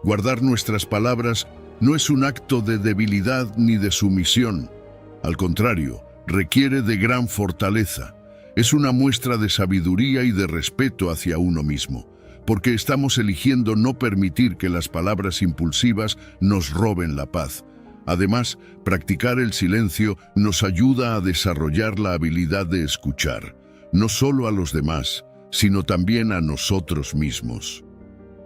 Guardar nuestras palabras no es un acto de debilidad ni de sumisión. Al contrario, requiere de gran fortaleza. Es una muestra de sabiduría y de respeto hacia uno mismo, porque estamos eligiendo no permitir que las palabras impulsivas nos roben la paz. Además, practicar el silencio nos ayuda a desarrollar la habilidad de escuchar, no solo a los demás, sino también a nosotros mismos.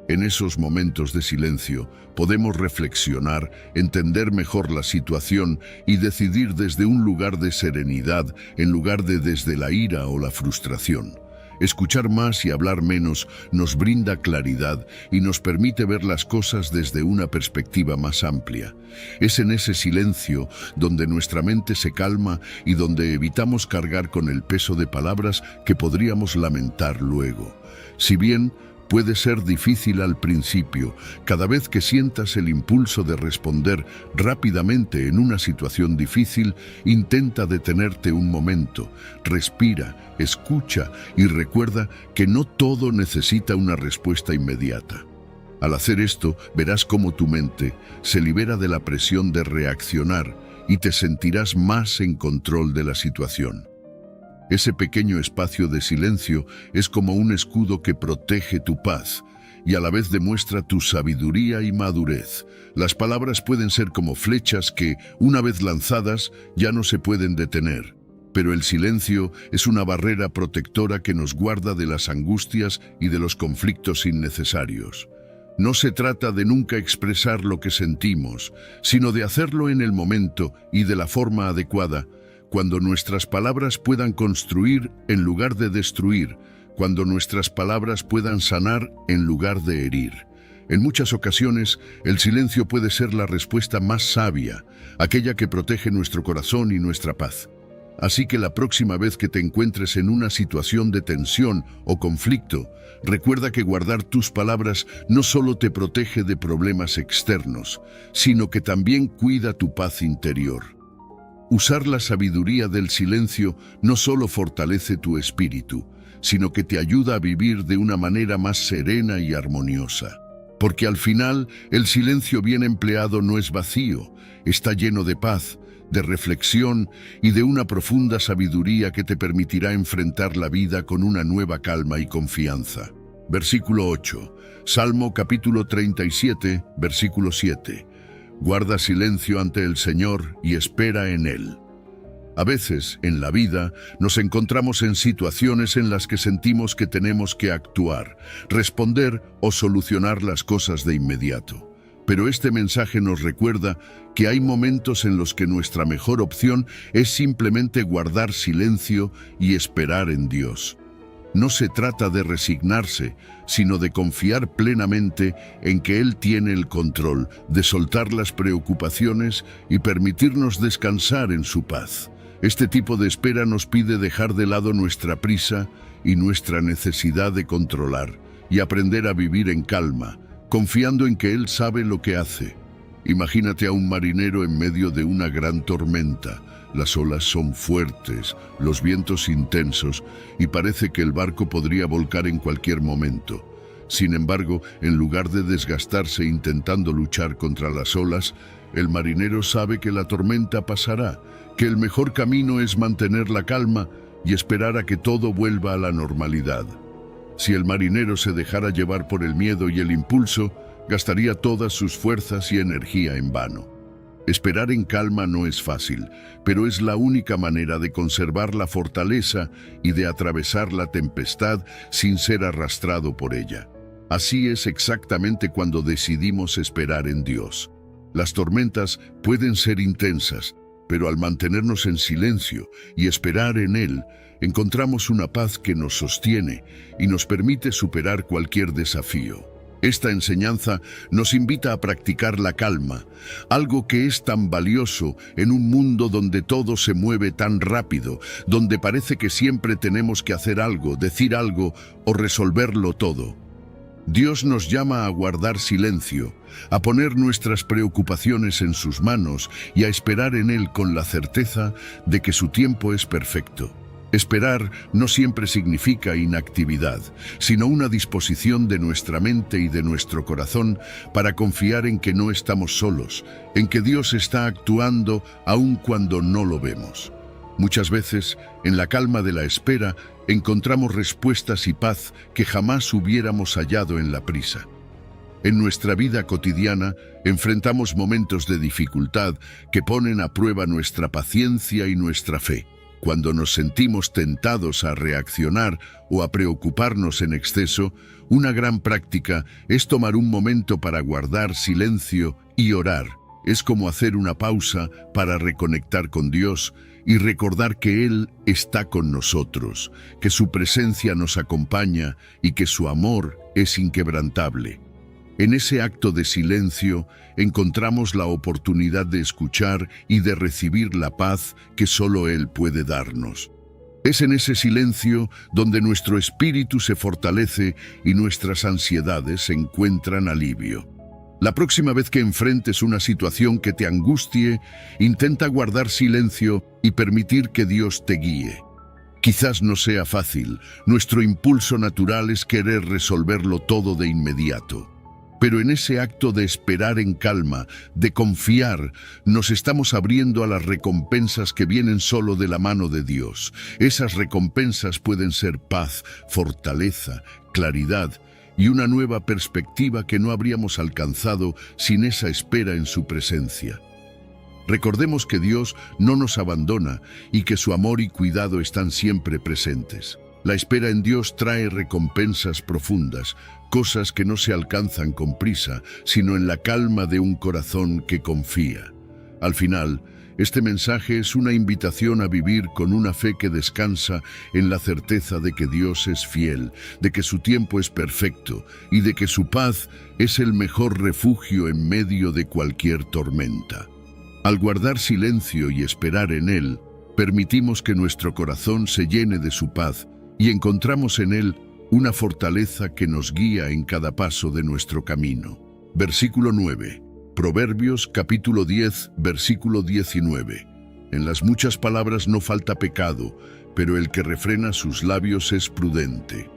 En esos momentos de silencio podemos reflexionar, entender mejor la situación y decidir desde un lugar de serenidad en lugar de desde la ira o la frustración. Escuchar más y hablar menos nos brinda claridad y nos permite ver las cosas desde una perspectiva más amplia. Es en ese silencio donde nuestra mente se calma y donde evitamos cargar con el peso de palabras que podríamos lamentar luego. Si bien puede ser difícil al principio, cada vez que sientas el impulso de responder rápidamente en una situación difícil, intenta detenerte un momento, respira, escucha y recuerda que no todo necesita una respuesta inmediata. Al hacer esto, verás cómo tu mente se libera de la presión de reaccionar y te sentirás más en control de la situación. Ese pequeño espacio de silencio es como un escudo que protege tu paz y a la vez demuestra tu sabiduría y madurez. Las palabras pueden ser como flechas que, una vez lanzadas, ya no se pueden detener. Pero el silencio es una barrera protectora que nos guarda de las angustias y de los conflictos innecesarios. No se trata de nunca expresar lo que sentimos, sino de hacerlo en el momento y de la forma adecuada, cuando nuestras palabras puedan construir en lugar de destruir, cuando nuestras palabras puedan sanar en lugar de herir. En muchas ocasiones, el silencio puede ser la respuesta más sabia, aquella que protege nuestro corazón y nuestra paz. Así que la próxima vez que te encuentres en una situación de tensión o conflicto, recuerda que guardar tus palabras no solo te protege de problemas externos, sino que también cuida tu paz interior. Usar la sabiduría del silencio no solo fortalece tu espíritu, sino que te ayuda a vivir de una manera más serena y armoniosa. Porque al final, el silencio bien empleado no es vacío, está lleno de paz, de reflexión y de una profunda sabiduría que te permitirá enfrentar la vida con una nueva calma y confianza. Versículo 8. Salmo capítulo 37, versículo 7. Guarda silencio ante el Señor y espera en Él. A veces, en la vida, nos encontramos en situaciones en las que sentimos que tenemos que actuar, responder o solucionar las cosas de inmediato. Pero este mensaje nos recuerda que hay momentos en los que nuestra mejor opción es simplemente guardar silencio y esperar en Dios. No se trata de resignarse, sino de confiar plenamente en que Él tiene el control, de soltar las preocupaciones y permitirnos descansar en su paz. Este tipo de espera nos pide dejar de lado nuestra prisa y nuestra necesidad de controlar y aprender a vivir en calma, confiando en que Él sabe lo que hace. Imagínate a un marinero en medio de una gran tormenta. Las olas son fuertes, los vientos intensos y parece que el barco podría volcar en cualquier momento. Sin embargo, en lugar de desgastarse intentando luchar contra las olas, el marinero sabe que la tormenta pasará, que el mejor camino es mantener la calma y esperar a que todo vuelva a la normalidad. Si el marinero se dejara llevar por el miedo y el impulso, gastaría todas sus fuerzas y energía en vano. Esperar en calma no es fácil, pero es la única manera de conservar la fortaleza y de atravesar la tempestad sin ser arrastrado por ella. Así es exactamente cuando decidimos esperar en Dios. Las tormentas pueden ser intensas, pero al mantenernos en silencio y esperar en Él, encontramos una paz que nos sostiene y nos permite superar cualquier desafío. Esta enseñanza nos invita a practicar la calma, algo que es tan valioso en un mundo donde todo se mueve tan rápido, donde parece que siempre tenemos que hacer algo, decir algo o resolverlo todo. Dios nos llama a guardar silencio, a poner nuestras preocupaciones en sus manos y a esperar en Él con la certeza de que su tiempo es perfecto. Esperar no siempre significa inactividad, sino una disposición de nuestra mente y de nuestro corazón para confiar en que no estamos solos, en que Dios está actuando aun cuando no lo vemos. Muchas veces, en la calma de la espera, encontramos respuestas y paz que jamás hubiéramos hallado en la prisa. En nuestra vida cotidiana, enfrentamos momentos de dificultad que ponen a prueba nuestra paciencia y nuestra fe. Cuando nos sentimos tentados a reaccionar o a preocuparnos en exceso, una gran práctica es tomar un momento para guardar silencio y orar. Es como hacer una pausa para reconectar con Dios y recordar que Él está con nosotros, que su presencia nos acompaña y que su amor es inquebrantable. En ese acto de silencio encontramos la oportunidad de escuchar y de recibir la paz que solo Él puede darnos. Es en ese silencio donde nuestro espíritu se fortalece y nuestras ansiedades encuentran alivio. La próxima vez que enfrentes una situación que te angustie, intenta guardar silencio y permitir que Dios te guíe. Quizás no sea fácil, nuestro impulso natural es querer resolverlo todo de inmediato. Pero en ese acto de esperar en calma, de confiar, nos estamos abriendo a las recompensas que vienen solo de la mano de Dios. Esas recompensas pueden ser paz, fortaleza, claridad y una nueva perspectiva que no habríamos alcanzado sin esa espera en su presencia. Recordemos que Dios no nos abandona y que su amor y cuidado están siempre presentes. La espera en Dios trae recompensas profundas, cosas que no se alcanzan con prisa, sino en la calma de un corazón que confía. Al final, este mensaje es una invitación a vivir con una fe que descansa en la certeza de que Dios es fiel, de que su tiempo es perfecto y de que su paz es el mejor refugio en medio de cualquier tormenta. Al guardar silencio y esperar en Él, permitimos que nuestro corazón se llene de su paz y encontramos en Él una fortaleza que nos guía en cada paso de nuestro camino. Versículo 9. Proverbios capítulo 10, versículo 19. En las muchas palabras no falta pecado, pero el que refrena sus labios es prudente.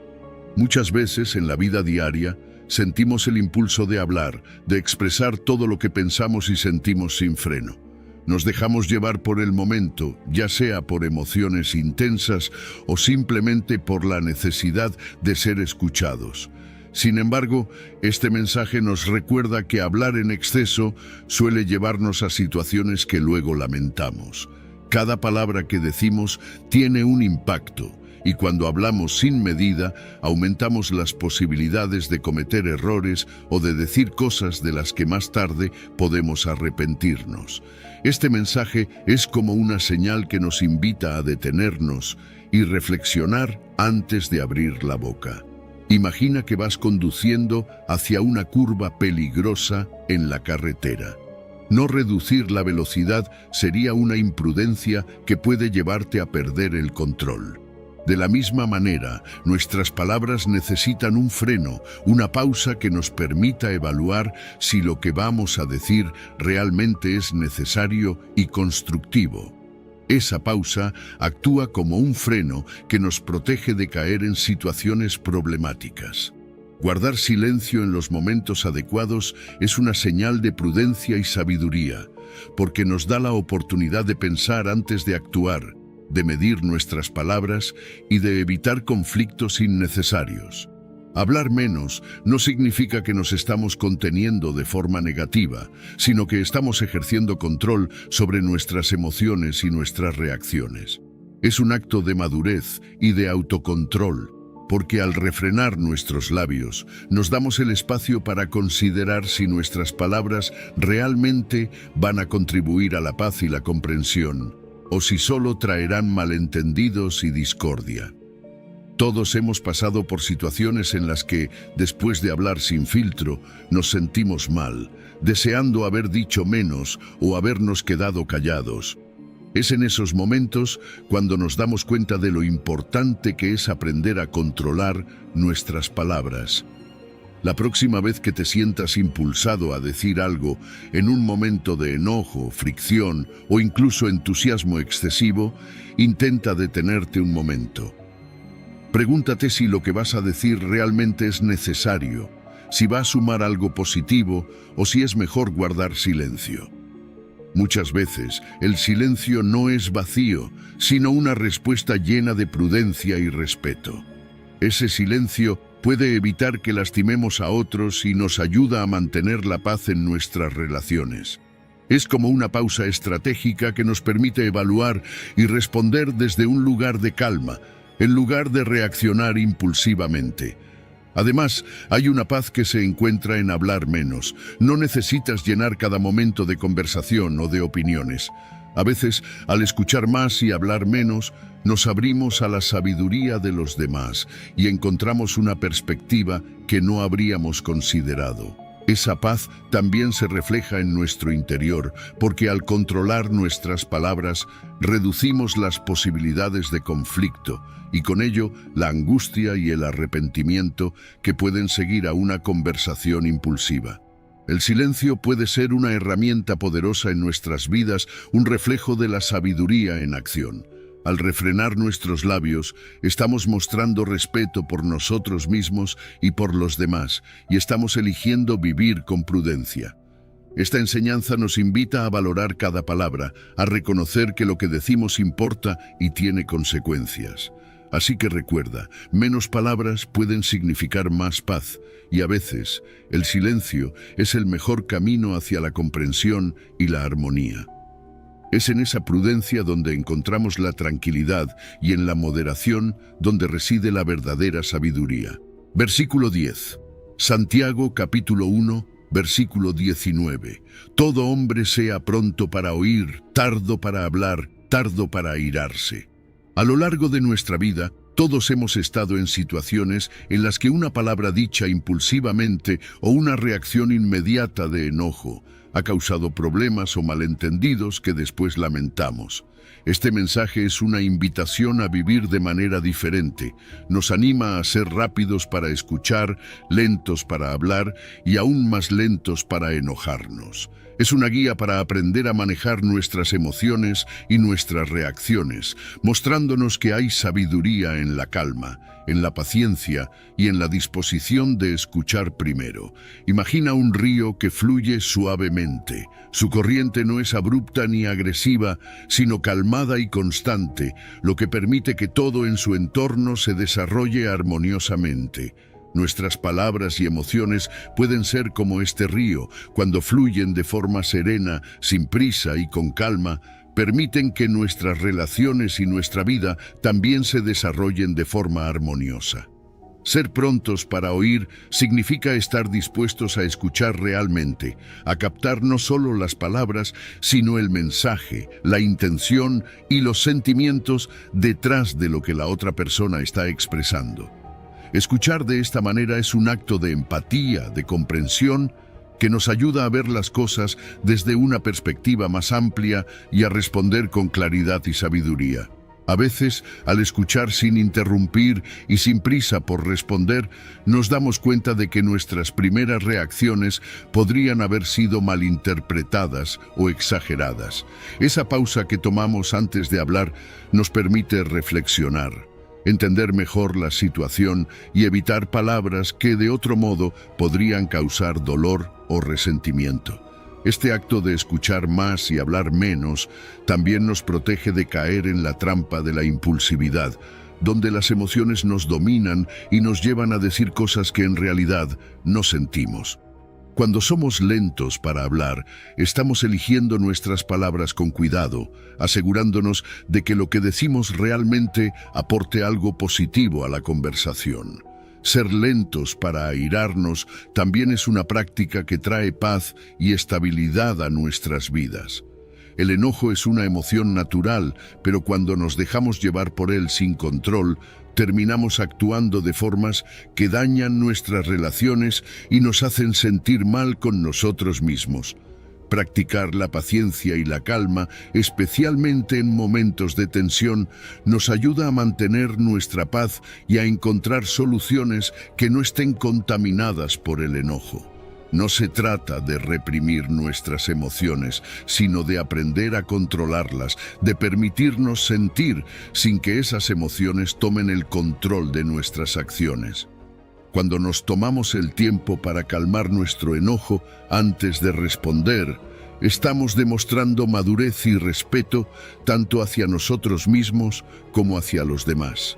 Muchas veces en la vida diaria sentimos el impulso de hablar, de expresar todo lo que pensamos y sentimos sin freno. Nos dejamos llevar por el momento, ya sea por emociones intensas o simplemente por la necesidad de ser escuchados. Sin embargo, este mensaje nos recuerda que hablar en exceso suele llevarnos a situaciones que luego lamentamos. Cada palabra que decimos tiene un impacto, y cuando hablamos sin medida, aumentamos las posibilidades de cometer errores o de decir cosas de las que más tarde podemos arrepentirnos. Este mensaje es como una señal que nos invita a detenernos y reflexionar antes de abrir la boca. Imagina que vas conduciendo hacia una curva peligrosa en la carretera. No reducir la velocidad sería una imprudencia que puede llevarte a perder el control. De la misma manera, nuestras palabras necesitan un freno, una pausa que nos permita evaluar si lo que vamos a decir realmente es necesario y constructivo. Esa pausa actúa como un freno que nos protege de caer en situaciones problemáticas. Guardar silencio en los momentos adecuados es una señal de prudencia y sabiduría, porque nos da la oportunidad de pensar antes de actuar, de medir nuestras palabras y de evitar conflictos innecesarios. Hablar menos no significa que nos estamos conteniendo de forma negativa, sino que estamos ejerciendo control sobre nuestras emociones y nuestras reacciones. Es un acto de madurez y de autocontrol, porque al refrenar nuestros labios, nos damos el espacio para considerar si nuestras palabras realmente van a contribuir a la paz y la comprensión, o si solo traerán malentendidos y discordia. Todos hemos pasado por situaciones en las que, después de hablar sin filtro, nos sentimos mal, deseando haber dicho menos o habernos quedado callados. Es en esos momentos cuando nos damos cuenta de lo importante que es aprender a controlar nuestras palabras. La próxima vez que te sientas impulsado a decir algo, en un momento de enojo, fricción o incluso entusiasmo excesivo, intenta detenerte un momento. Pregúntate si lo que vas a decir realmente es necesario, si va a sumar algo positivo o si es mejor guardar silencio. Muchas veces, el silencio no es vacío, sino una respuesta llena de prudencia y respeto. Ese silencio puede evitar que lastimemos a otros y nos ayuda a mantener la paz en nuestras relaciones. Es como una pausa estratégica que nos permite evaluar y responder desde un lugar de calma, en lugar de reaccionar impulsivamente. Además, hay una paz que se encuentra en hablar menos. No necesitas llenar cada momento de conversación o de opiniones. A veces, al escuchar más y hablar menos, nos abrimos a la sabiduría de los demás y encontramos una perspectiva que no habríamos considerado. Esa paz también se refleja en nuestro interior, porque al controlar nuestras palabras, reducimos las posibilidades de conflicto y con ello la angustia y el arrepentimiento que pueden seguir a una conversación impulsiva. El silencio puede ser una herramienta poderosa en nuestras vidas, un reflejo de la sabiduría en acción. Al refrenar nuestros labios, estamos mostrando respeto por nosotros mismos y por los demás, y estamos eligiendo vivir con prudencia. Esta enseñanza nos invita a valorar cada palabra, a reconocer que lo que decimos importa y tiene consecuencias. Así que recuerda, menos palabras pueden significar más paz, y a veces el silencio es el mejor camino hacia la comprensión y la armonía. Es en esa prudencia donde encontramos la tranquilidad y en la moderación donde reside la verdadera sabiduría. Versículo 10. Santiago capítulo 1, versículo 19. Todo hombre sea pronto para oír, tardo para hablar, tardo para airarse. A lo largo de nuestra vida, todos hemos estado en situaciones en las que una palabra dicha impulsivamente o una reacción inmediata de enojo ha causado problemas o malentendidos que después lamentamos. Este mensaje es una invitación a vivir de manera diferente. Nos anima a ser rápidos para escuchar, lentos para hablar y aún más lentos para enojarnos. Es una guía para aprender a manejar nuestras emociones y nuestras reacciones, mostrándonos que hay sabiduría en la calma, en la paciencia y en la disposición de escuchar primero. Imagina un río que fluye suavemente. Su corriente no es abrupta ni agresiva, sino calmada y constante, lo que permite que todo en su entorno se desarrolle armoniosamente. Nuestras palabras y emociones pueden ser como este río, cuando fluyen de forma serena, sin prisa y con calma, permiten que nuestras relaciones y nuestra vida también se desarrollen de forma armoniosa. Ser prontos para oír significa estar dispuestos a escuchar realmente, a captar no solo las palabras, sino el mensaje, la intención y los sentimientos detrás de lo que la otra persona está expresando. Escuchar de esta manera es un acto de empatía, de comprensión, que nos ayuda a ver las cosas desde una perspectiva más amplia y a responder con claridad y sabiduría. A veces, al escuchar sin interrumpir y sin prisa por responder, nos damos cuenta de que nuestras primeras reacciones podrían haber sido malinterpretadas o exageradas. Esa pausa que tomamos antes de hablar nos permite reflexionar, entender mejor la situación y evitar palabras que de otro modo podrían causar dolor o resentimiento. Este acto de escuchar más y hablar menos también nos protege de caer en la trampa de la impulsividad, donde las emociones nos dominan y nos llevan a decir cosas que en realidad no sentimos. Cuando somos lentos para hablar, estamos eligiendo nuestras palabras con cuidado, asegurándonos de que lo que decimos realmente aporte algo positivo a la conversación. Ser lentos para airarnos también es una práctica que trae paz y estabilidad a nuestras vidas. El enojo es una emoción natural, pero cuando nos dejamos llevar por él sin control, terminamos actuando de formas que dañan nuestras relaciones y nos hacen sentir mal con nosotros mismos. Practicar la paciencia y la calma, especialmente en momentos de tensión, nos ayuda a mantener nuestra paz y a encontrar soluciones que no estén contaminadas por el enojo. No se trata de reprimir nuestras emociones, sino de aprender a controlarlas, de permitirnos sentir sin que esas emociones tomen el control de nuestras acciones. Cuando nos tomamos el tiempo para calmar nuestro enojo antes de responder, estamos demostrando madurez y respeto tanto hacia nosotros mismos como hacia los demás.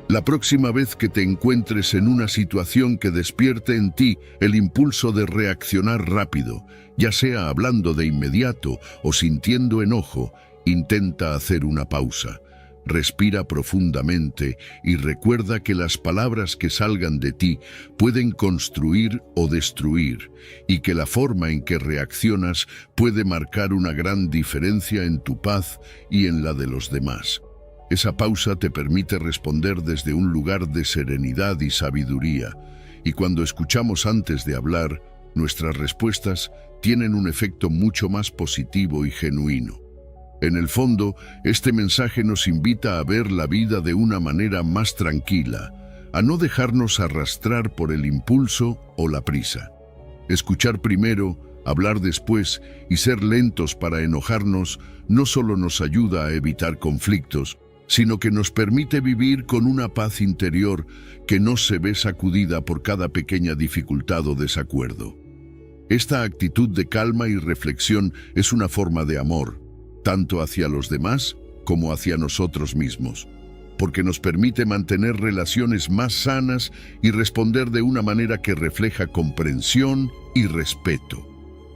La próxima vez que te encuentres en una situación que despierte en ti el impulso de reaccionar rápido, ya sea hablando de inmediato o sintiendo enojo, intenta hacer una pausa. Respira profundamente y recuerda que las palabras que salgan de ti pueden construir o destruir, y que la forma en que reaccionas puede marcar una gran diferencia en tu paz y en la de los demás. Esa pausa te permite responder desde un lugar de serenidad y sabiduría, y cuando escuchamos antes de hablar, nuestras respuestas tienen un efecto mucho más positivo y genuino. En el fondo, este mensaje nos invita a ver la vida de una manera más tranquila, a no dejarnos arrastrar por el impulso o la prisa. Escuchar primero, hablar después y ser lentos para enojarnos no solo nos ayuda a evitar conflictos, sino que nos permite vivir con una paz interior que no se ve sacudida por cada pequeña dificultad o desacuerdo. Esta actitud de calma y reflexión es una forma de amor, tanto hacia los demás como hacia nosotros mismos, porque nos permite mantener relaciones más sanas y responder de una manera que refleja comprensión y respeto.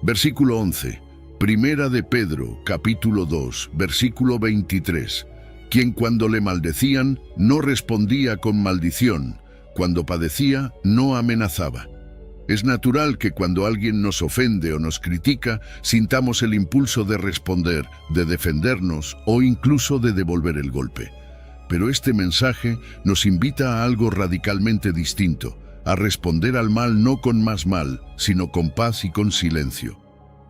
Versículo 11. Primera de Pedro, capítulo 2, versículo 23. Quien cuando le maldecían no respondía con maldición, cuando padecía no amenazaba. Es natural que cuando alguien nos ofende o nos critica, sintamos el impulso de responder, de defendernos o incluso de devolver el golpe. Pero este mensaje nos invita a algo radicalmente distinto, a responder al mal no con más mal, sino con paz y con silencio.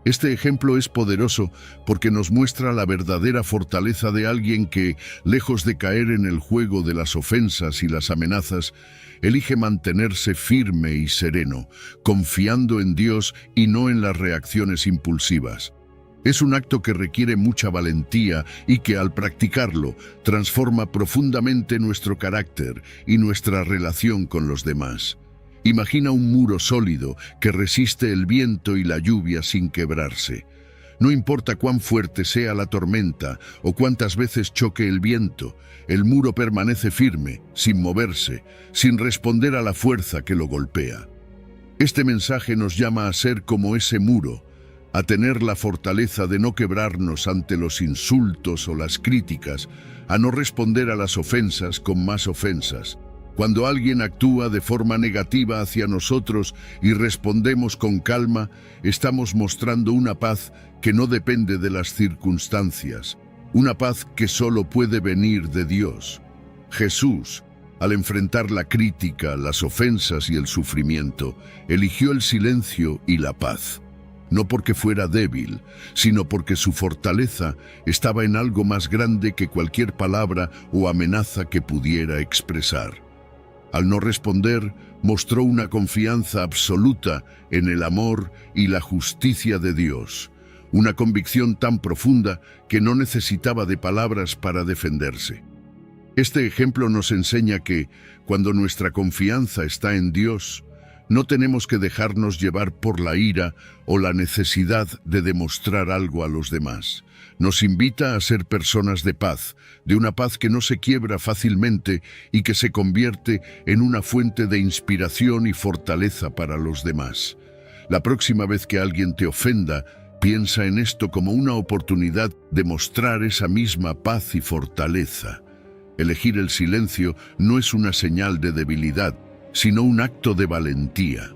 Este ejemplo es poderoso porque nos muestra la verdadera fortaleza de alguien que, lejos de caer en el juego de las ofensas y las amenazas, elige mantenerse firme y sereno, confiando en Dios y no en las reacciones impulsivas. Es un acto que requiere mucha valentía y que, al practicarlo, transforma profundamente nuestro carácter y nuestra relación con los demás. Imagina un muro sólido que resiste el viento y la lluvia sin quebrarse. No importa cuán fuerte sea la tormenta o cuántas veces choque el viento, el muro permanece firme, sin moverse, sin responder a la fuerza que lo golpea. Este mensaje nos llama a ser como ese muro, a tener la fortaleza de no quebrarnos ante los insultos o las críticas, a no responder a las ofensas con más ofensas. Cuando alguien actúa de forma negativa hacia nosotros y respondemos con calma, estamos mostrando una paz que no depende de las circunstancias, una paz que solo puede venir de Dios. Jesús, al enfrentar la crítica, las ofensas y el sufrimiento, eligió el silencio y la paz. No porque fuera débil, sino porque su fortaleza estaba en algo más grande que cualquier palabra o amenaza que pudiera expresar. Al no responder, mostró una confianza absoluta en el amor y la justicia de Dios, una convicción tan profunda que no necesitaba de palabras para defenderse. Este ejemplo nos enseña que, cuando nuestra confianza está en Dios, no tenemos que dejarnos llevar por la ira o la necesidad de demostrar algo a los demás. Nos invita a ser personas de paz, de una paz que no se quiebra fácilmente y que se convierte en una fuente de inspiración y fortaleza para los demás. La próxima vez que alguien te ofenda, piensa en esto como una oportunidad de mostrar esa misma paz y fortaleza. Elegir el silencio no es una señal de debilidad, sino un acto de valentía.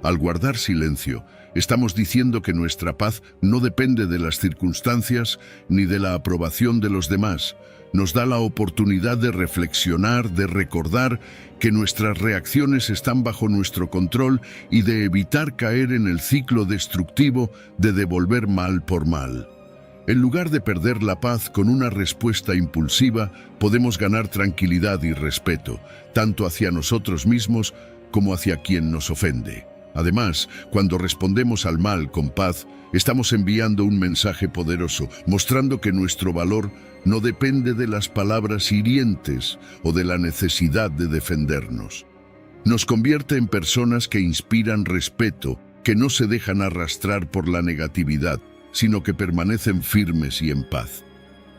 Al guardar silencio, Estamos diciendo que nuestra paz no depende de las circunstancias ni de la aprobación de los demás. Nos da la oportunidad de reflexionar, de recordar que nuestras reacciones están bajo nuestro control y de evitar caer en el ciclo destructivo de devolver mal por mal. En lugar de perder la paz con una respuesta impulsiva, podemos ganar tranquilidad y respeto, tanto hacia nosotros mismos como hacia quien nos ofende. Además, cuando respondemos al mal con paz, estamos enviando un mensaje poderoso, mostrando que nuestro valor no depende de las palabras hirientes o de la necesidad de defendernos. Nos convierte en personas que inspiran respeto, que no se dejan arrastrar por la negatividad, sino que permanecen firmes y en paz.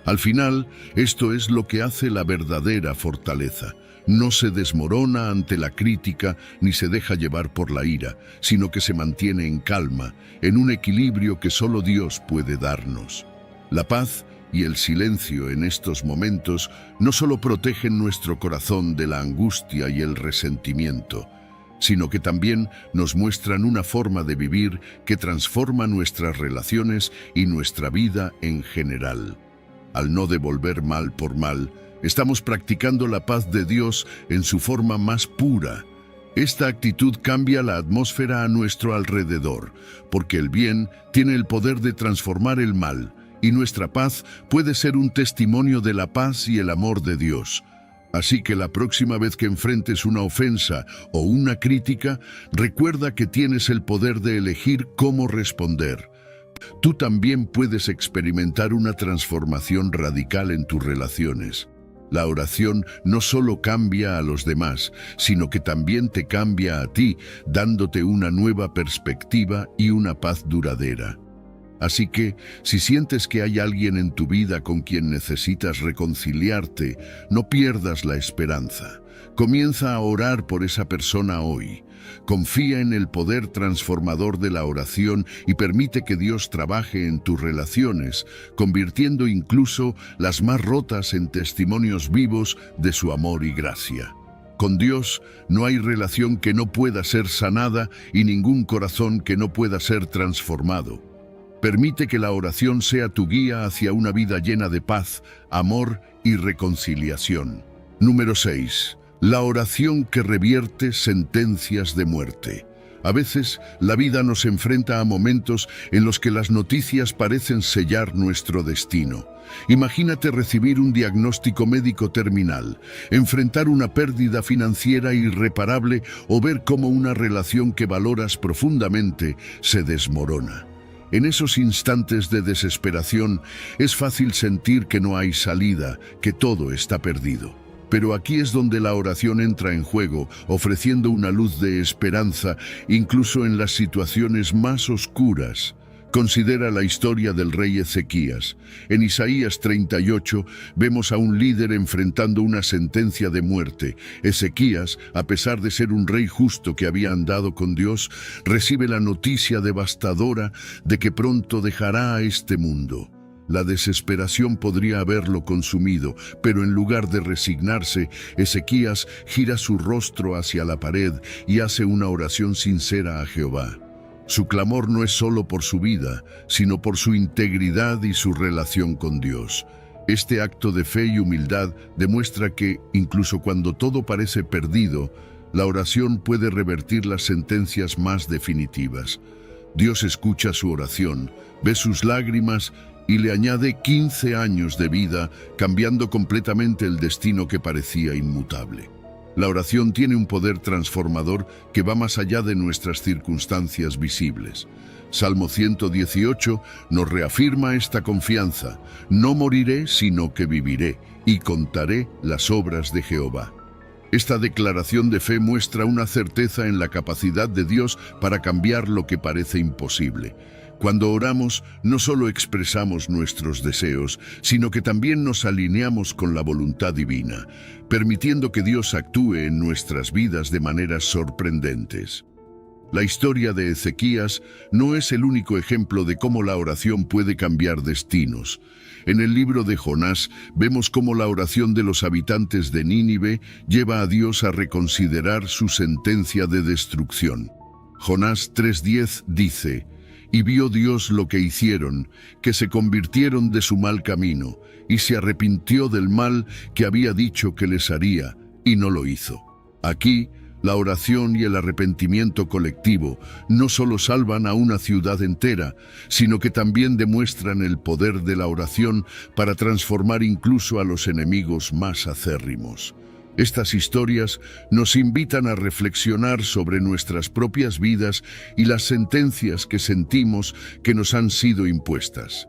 Al final, esto es lo que hace la verdadera fortaleza. No se desmorona ante la crítica ni se deja llevar por la ira, sino que se mantiene en calma, en un equilibrio que solo Dios puede darnos. La paz y el silencio en estos momentos no solo protegen nuestro corazón de la angustia y el resentimiento, sino que también nos muestran una forma de vivir que transforma nuestras relaciones y nuestra vida en general. Al no devolver mal por mal, estamos practicando la paz de Dios en su forma más pura. Esta actitud cambia la atmósfera a nuestro alrededor, porque el bien tiene el poder de transformar el mal, y nuestra paz puede ser un testimonio de la paz y el amor de Dios. Así que la próxima vez que enfrentes una ofensa o una crítica, recuerda que tienes el poder de elegir cómo responder. Tú también puedes experimentar una transformación radical en tus relaciones. La oración no solo cambia a los demás, sino que también te cambia a ti, dándote una nueva perspectiva y una paz duradera. Así que, si sientes que hay alguien en tu vida con quien necesitas reconciliarte, no pierdas la esperanza. Comienza a orar por esa persona hoy. Confía en el poder transformador de la oración y permite que Dios trabaje en tus relaciones, convirtiendo incluso las más rotas en testimonios vivos de su amor y gracia. Con Dios no hay relación que no pueda ser sanada y ningún corazón que no pueda ser transformado. Permite que la oración sea tu guía hacia una vida llena de paz, amor y reconciliación. Número 6. La oración que revierte sentencias de muerte. A veces, la vida nos enfrenta a momentos en los que las noticias parecen sellar nuestro destino. Imagínate recibir un diagnóstico médico terminal, enfrentar una pérdida financiera irreparable o ver cómo una relación que valoras profundamente se desmorona. En esos instantes de desesperación es fácil sentir que no hay salida, que todo está perdido. Pero aquí es donde la oración entra en juego, ofreciendo una luz de esperanza, incluso en las situaciones más oscuras. Considera la historia del rey Ezequías. En Isaías 38 vemos a un líder enfrentando una sentencia de muerte. Ezequías, a pesar de ser un rey justo que había andado con Dios, recibe la noticia devastadora de que pronto dejará a este mundo. La desesperación podría haberlo consumido, pero en lugar de resignarse, Ezequías gira su rostro hacia la pared y hace una oración sincera a Jehová. Su clamor no es solo por su vida, sino por su integridad y su relación con Dios. Este acto de fe y humildad demuestra que, incluso cuando todo parece perdido, la oración puede revertir las sentencias más definitivas. Dios escucha su oración, ve sus lágrimas y le añade 15 años de vida, cambiando completamente el destino que parecía inmutable. La oración tiene un poder transformador que va más allá de nuestras circunstancias visibles. Salmo 118 nos reafirma esta confianza: no moriré, sino que viviré, y contaré las obras de Jehová. Esta declaración de fe muestra una certeza en la capacidad de Dios para cambiar lo que parece imposible. Cuando oramos, no solo expresamos nuestros deseos, sino que también nos alineamos con la voluntad divina, permitiendo que Dios actúe en nuestras vidas de maneras sorprendentes. La historia de Ezequías no es el único ejemplo de cómo la oración puede cambiar destinos. En el libro de Jonás vemos cómo la oración de los habitantes de Nínive lleva a Dios a reconsiderar su sentencia de destrucción. Jonás 3:10 dice: «Y vio Dios lo que hicieron, que se convirtieron de su mal camino, y se arrepintió del mal que había dicho que les haría, y no lo hizo». Aquí, la oración y el arrepentimiento colectivo no solo salvan a una ciudad entera, sino que también demuestran el poder de la oración para transformar incluso a los enemigos más acérrimos. Estas historias nos invitan a reflexionar sobre nuestras propias vidas y las sentencias que sentimos que nos han sido impuestas.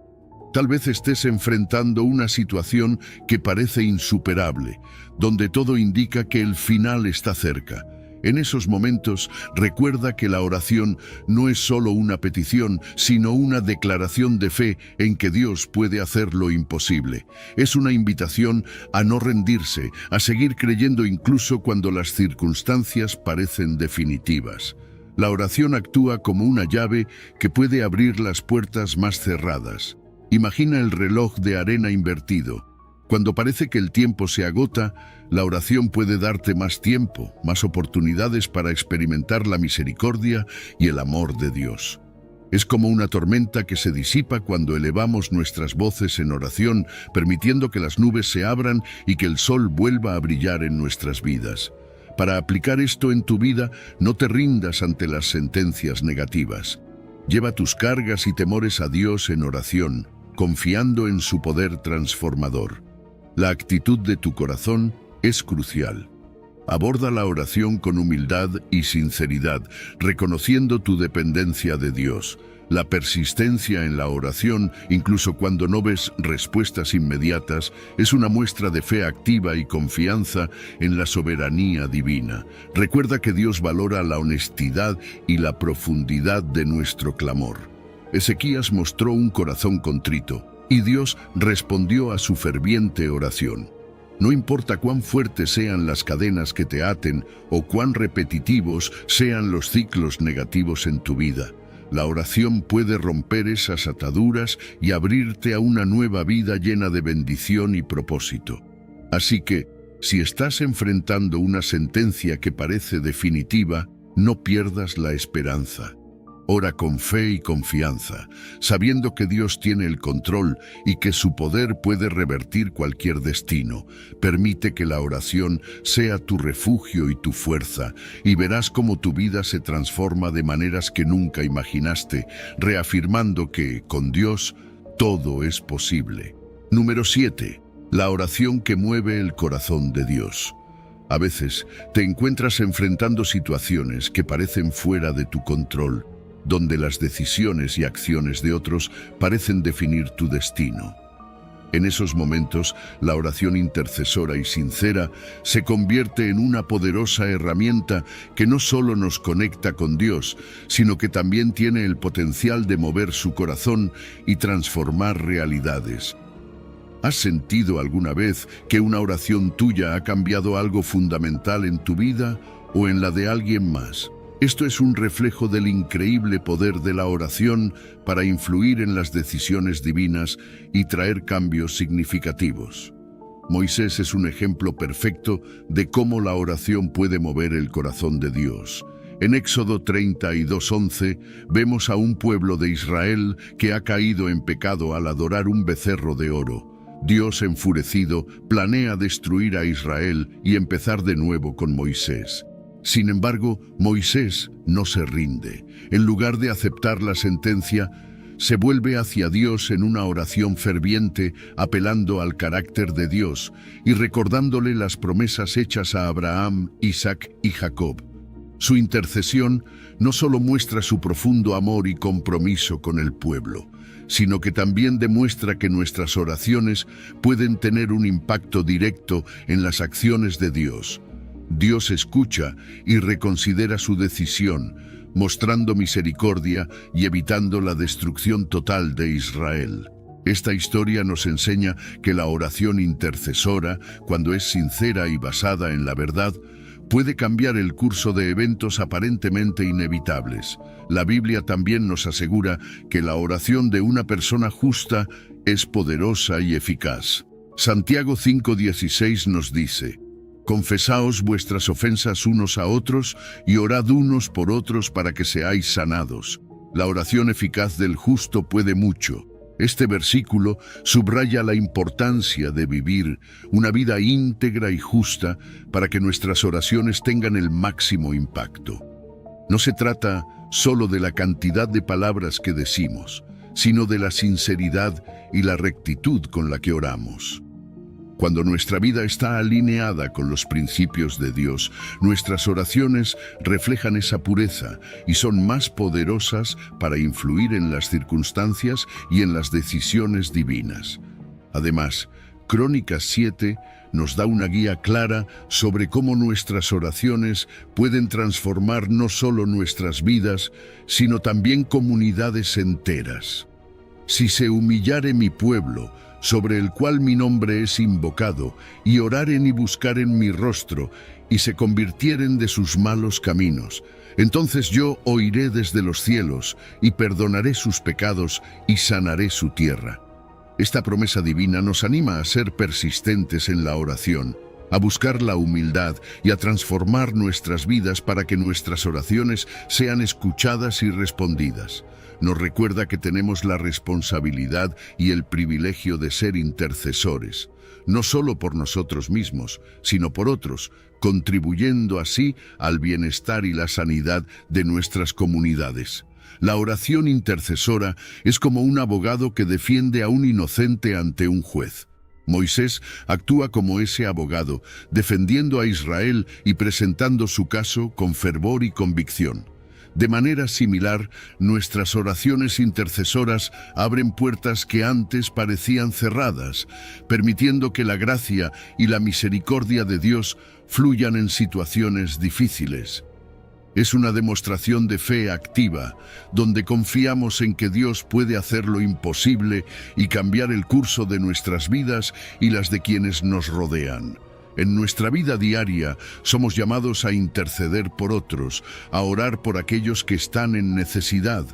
Tal vez estés enfrentando una situación que parece insuperable, donde todo indica que el final está cerca. En esos momentos, recuerda que la oración no es solo una petición, sino una declaración de fe en que Dios puede hacer lo imposible. Es una invitación a no rendirse, a seguir creyendo incluso cuando las circunstancias parecen definitivas. La oración actúa como una llave que puede abrir las puertas más cerradas. Imagina el reloj de arena invertido. Cuando parece que el tiempo se agota, la oración puede darte más tiempo, más oportunidades para experimentar la misericordia y el amor de Dios. Es como una tormenta que se disipa cuando elevamos nuestras voces en oración, permitiendo que las nubes se abran y que el sol vuelva a brillar en nuestras vidas. Para aplicar esto en tu vida, no te rindas ante las sentencias negativas. Lleva tus cargas y temores a Dios en oración, confiando en su poder transformador. La actitud de tu corazón es crucial. Aborda la oración con humildad y sinceridad, reconociendo tu dependencia de Dios. La persistencia en la oración, incluso cuando no ves respuestas inmediatas, es una muestra de fe activa y confianza en la soberanía divina. Recuerda que Dios valora la honestidad y la profundidad de nuestro clamor. Ezequías mostró un corazón contrito, y Dios respondió a su ferviente oración. No importa cuán fuertes sean las cadenas que te aten o cuán repetitivos sean los ciclos negativos en tu vida, la oración puede romper esas ataduras y abrirte a una nueva vida llena de bendición y propósito. Así que, si estás enfrentando una sentencia que parece definitiva, no pierdas la esperanza. Ora con fe y confianza, sabiendo que Dios tiene el control y que su poder puede revertir cualquier destino. Permite que la oración sea tu refugio y tu fuerza, y verás cómo tu vida se transforma de maneras que nunca imaginaste, reafirmando que, con Dios, todo es posible. Número 7. La oración que mueve el corazón de Dios. A veces te encuentras enfrentando situaciones que parecen fuera de tu control, donde las decisiones y acciones de otros parecen definir tu destino. En esos momentos, la oración intercesora y sincera se convierte en una poderosa herramienta que no solo nos conecta con Dios, sino que también tiene el potencial de mover su corazón y transformar realidades. ¿Has sentido alguna vez que una oración tuya ha cambiado algo fundamental en tu vida o en la de alguien más? Esto es un reflejo del increíble poder de la oración para influir en las decisiones divinas y traer cambios significativos. Moisés es un ejemplo perfecto de cómo la oración puede mover el corazón de Dios. En Éxodo 32:11 vemos a un pueblo de Israel que ha caído en pecado al adorar un becerro de oro. Dios, enfurecido, planea destruir a Israel y empezar de nuevo con Moisés. Sin embargo, Moisés no se rinde. En lugar de aceptar la sentencia, se vuelve hacia Dios en una oración ferviente, apelando al carácter de Dios y recordándole las promesas hechas a Abraham, Isaac y Jacob. Su intercesión no solo muestra su profundo amor y compromiso con el pueblo, sino que también demuestra que nuestras oraciones pueden tener un impacto directo en las acciones de Dios. Dios escucha y reconsidera su decisión, mostrando misericordia y evitando la destrucción total de Israel. Esta historia nos enseña que la oración intercesora, cuando es sincera y basada en la verdad, puede cambiar el curso de eventos aparentemente inevitables. La Biblia también nos asegura que la oración de una persona justa es poderosa y eficaz. Santiago 5:16 nos dice: Confesaos vuestras ofensas unos a otros y orad unos por otros para que seáis sanados. La oración eficaz del justo puede mucho. Este versículo subraya la importancia de vivir una vida íntegra y justa para que nuestras oraciones tengan el máximo impacto. No se trata solo de la cantidad de palabras que decimos, sino de la sinceridad y la rectitud con la que oramos. Cuando nuestra vida está alineada con los principios de Dios, nuestras oraciones reflejan esa pureza y son más poderosas para influir en las circunstancias y en las decisiones divinas. Además, Crónicas 7 nos da una guía clara sobre cómo nuestras oraciones pueden transformar no solo nuestras vidas, sino también comunidades enteras. Si se humillare mi pueblo, sobre el cual mi nombre es invocado, y oraren y buscaren mi rostro, y se convirtieren de sus malos caminos, entonces yo oiré desde los cielos, y perdonaré sus pecados, y sanaré su tierra. Esta promesa divina nos anima a ser persistentes en la oración, a buscar la humildad y a transformar nuestras vidas para que nuestras oraciones sean escuchadas y respondidas. Nos recuerda que tenemos la responsabilidad y el privilegio de ser intercesores, no solo por nosotros mismos, sino por otros, contribuyendo así al bienestar y la sanidad de nuestras comunidades. La oración intercesora es como un abogado que defiende a un inocente ante un juez. Moisés actúa como ese abogado, defendiendo a Israel y presentando su caso con fervor y convicción. De manera similar, nuestras oraciones intercesoras abren puertas que antes parecían cerradas, permitiendo que la gracia y la misericordia de Dios fluyan en situaciones difíciles. Es una demostración de fe activa, donde confiamos en que Dios puede hacer lo imposible y cambiar el curso de nuestras vidas y las de quienes nos rodean. En nuestra vida diaria somos llamados a interceder por otros, a orar por aquellos que están en necesidad,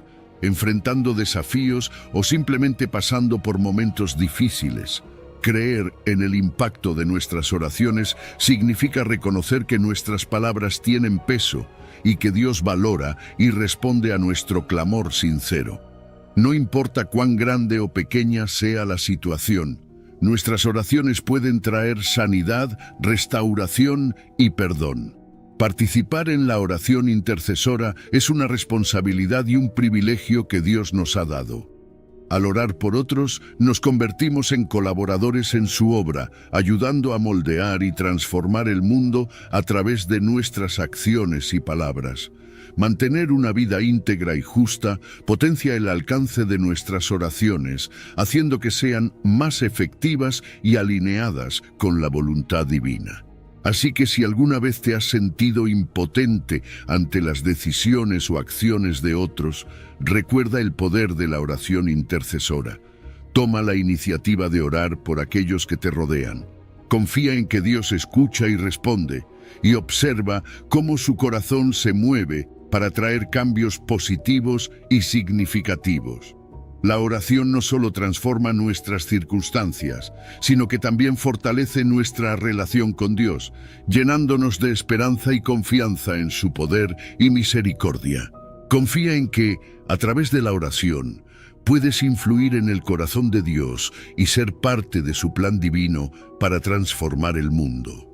enfrentando desafíos o simplemente pasando por momentos difíciles. Creer en el impacto de nuestras oraciones significa reconocer que nuestras palabras tienen peso y que Dios valora y responde a nuestro clamor sincero. No importa cuán grande o pequeña sea la situación, nuestras oraciones pueden traer sanidad, restauración y perdón. Participar en la oración intercesora es una responsabilidad y un privilegio que Dios nos ha dado. Al orar por otros, nos convertimos en colaboradores en su obra, ayudando a moldear y transformar el mundo a través de nuestras acciones y palabras. Mantener una vida íntegra y justa potencia el alcance de nuestras oraciones, haciendo que sean más efectivas y alineadas con la voluntad divina. Así que si alguna vez te has sentido impotente ante las decisiones o acciones de otros, recuerda el poder de la oración intercesora. Toma la iniciativa de orar por aquellos que te rodean. Confía en que Dios escucha y responde, y observa cómo su corazón se mueve para traer cambios positivos y significativos. La oración no solo transforma nuestras circunstancias, sino que también fortalece nuestra relación con Dios, llenándonos de esperanza y confianza en su poder y misericordia. Confía en que, a través de la oración, puedes influir en el corazón de Dios y ser parte de su plan divino para transformar el mundo.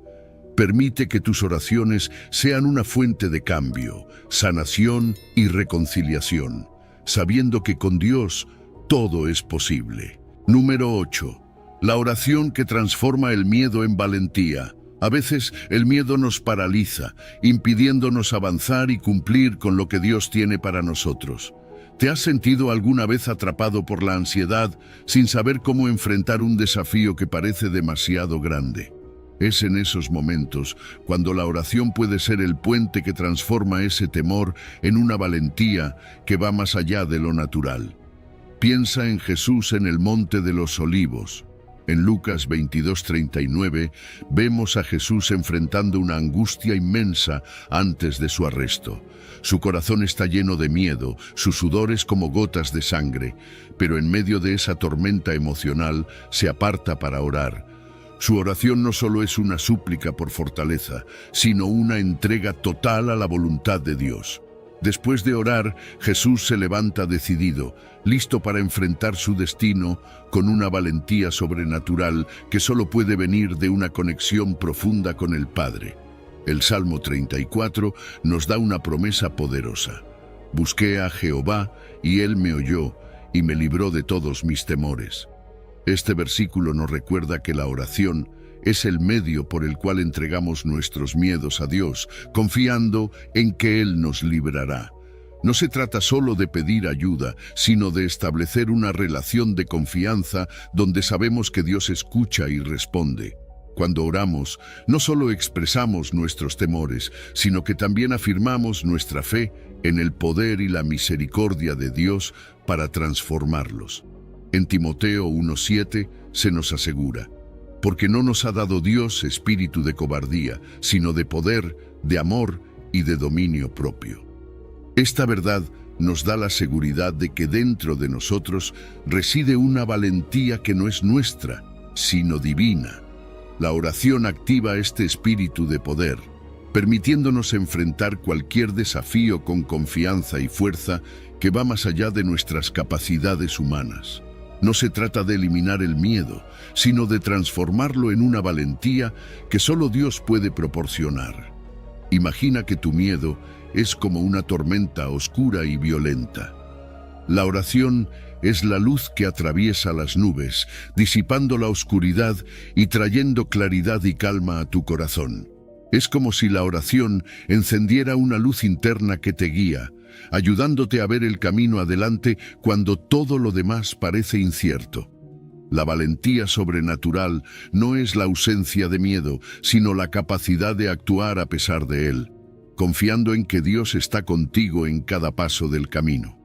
Permite que tus oraciones sean una fuente de cambio, sanación y reconciliación, sabiendo que con Dios todo es posible. Número 8. La oración que transforma el miedo en valentía. A veces el miedo nos paraliza, impidiéndonos avanzar y cumplir con lo que Dios tiene para nosotros. ¿Te has sentido alguna vez atrapado por la ansiedad sin saber cómo enfrentar un desafío que parece demasiado grande? Es en esos momentos cuando la oración puede ser el puente que transforma ese temor en una valentía que va más allá de lo natural. Piensa en Jesús en el Monte de los Olivos. En Lucas 22:39 vemos a Jesús enfrentando una angustia inmensa antes de su arresto. Su corazón está lleno de miedo, su sudor es como gotas de sangre, pero en medio de esa tormenta emocional se aparta para orar. Su oración no solo es una súplica por fortaleza, sino una entrega total a la voluntad de Dios. Después de orar, Jesús se levanta decidido, listo para enfrentar su destino con una valentía sobrenatural que solo puede venir de una conexión profunda con el Padre. El Salmo 34 nos da una promesa poderosa. Busqué a Jehová, y Él me oyó, y me libró de todos mis temores. Este versículo nos recuerda que la oración es el medio por el cual entregamos nuestros miedos a Dios, confiando en que Él nos librará. No se trata solo de pedir ayuda, sino de establecer una relación de confianza donde sabemos que Dios escucha y responde. Cuando oramos, no solo expresamos nuestros temores, sino que también afirmamos nuestra fe en el poder y la misericordia de Dios para transformarlos. En Timoteo 1:7 se nos asegura: porque no nos ha dado Dios espíritu de cobardía, sino de poder, de amor y de dominio propio. Esta verdad nos da la seguridad de que dentro de nosotros reside una valentía que no es nuestra, sino divina. La oración activa este espíritu de poder, permitiéndonos enfrentar cualquier desafío con confianza y fuerza que va más allá de nuestras capacidades humanas. No se trata de eliminar el miedo, sino de transformarlo en una valentía que solo Dios puede proporcionar. Imagina que tu miedo es como una tormenta oscura y violenta. La oración es la luz que atraviesa las nubes, disipando la oscuridad y trayendo claridad y calma a tu corazón. Es como si la oración encendiera una luz interna que te guía, ayudándote a ver el camino adelante cuando todo lo demás parece incierto. La valentía sobrenatural no es la ausencia de miedo, sino la capacidad de actuar a pesar de él, confiando en que Dios está contigo en cada paso del camino.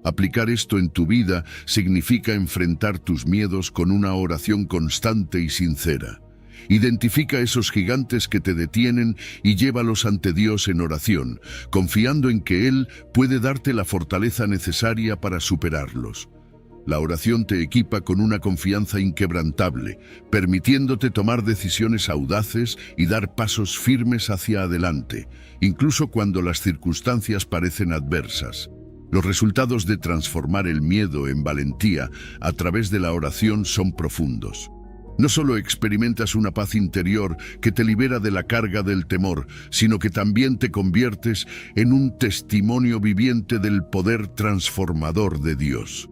Aplicar esto en tu vida significa enfrentar tus miedos con una oración constante y sincera. Identifica esos gigantes que te detienen y llévalos ante Dios en oración, confiando en que Él puede darte la fortaleza necesaria para superarlos. La oración te equipa con una confianza inquebrantable, permitiéndote tomar decisiones audaces y dar pasos firmes hacia adelante, incluso cuando las circunstancias parecen adversas. Los resultados de transformar el miedo en valentía a través de la oración son profundos. No solo experimentas una paz interior que te libera de la carga del temor, sino que también te conviertes en un testimonio viviente del poder transformador de Dios.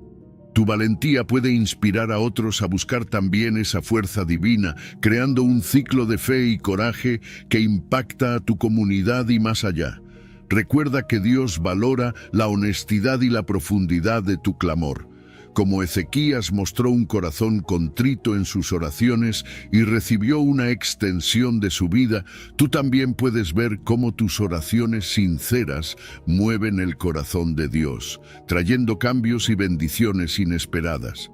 Tu valentía puede inspirar a otros a buscar también esa fuerza divina, creando un ciclo de fe y coraje que impacta a tu comunidad y más allá. Recuerda que Dios valora la honestidad y la profundidad de tu clamor. Como Ezequías mostró un corazón contrito en sus oraciones y recibió una extensión de su vida, tú también puedes ver cómo tus oraciones sinceras mueven el corazón de Dios, trayendo cambios y bendiciones inesperadas.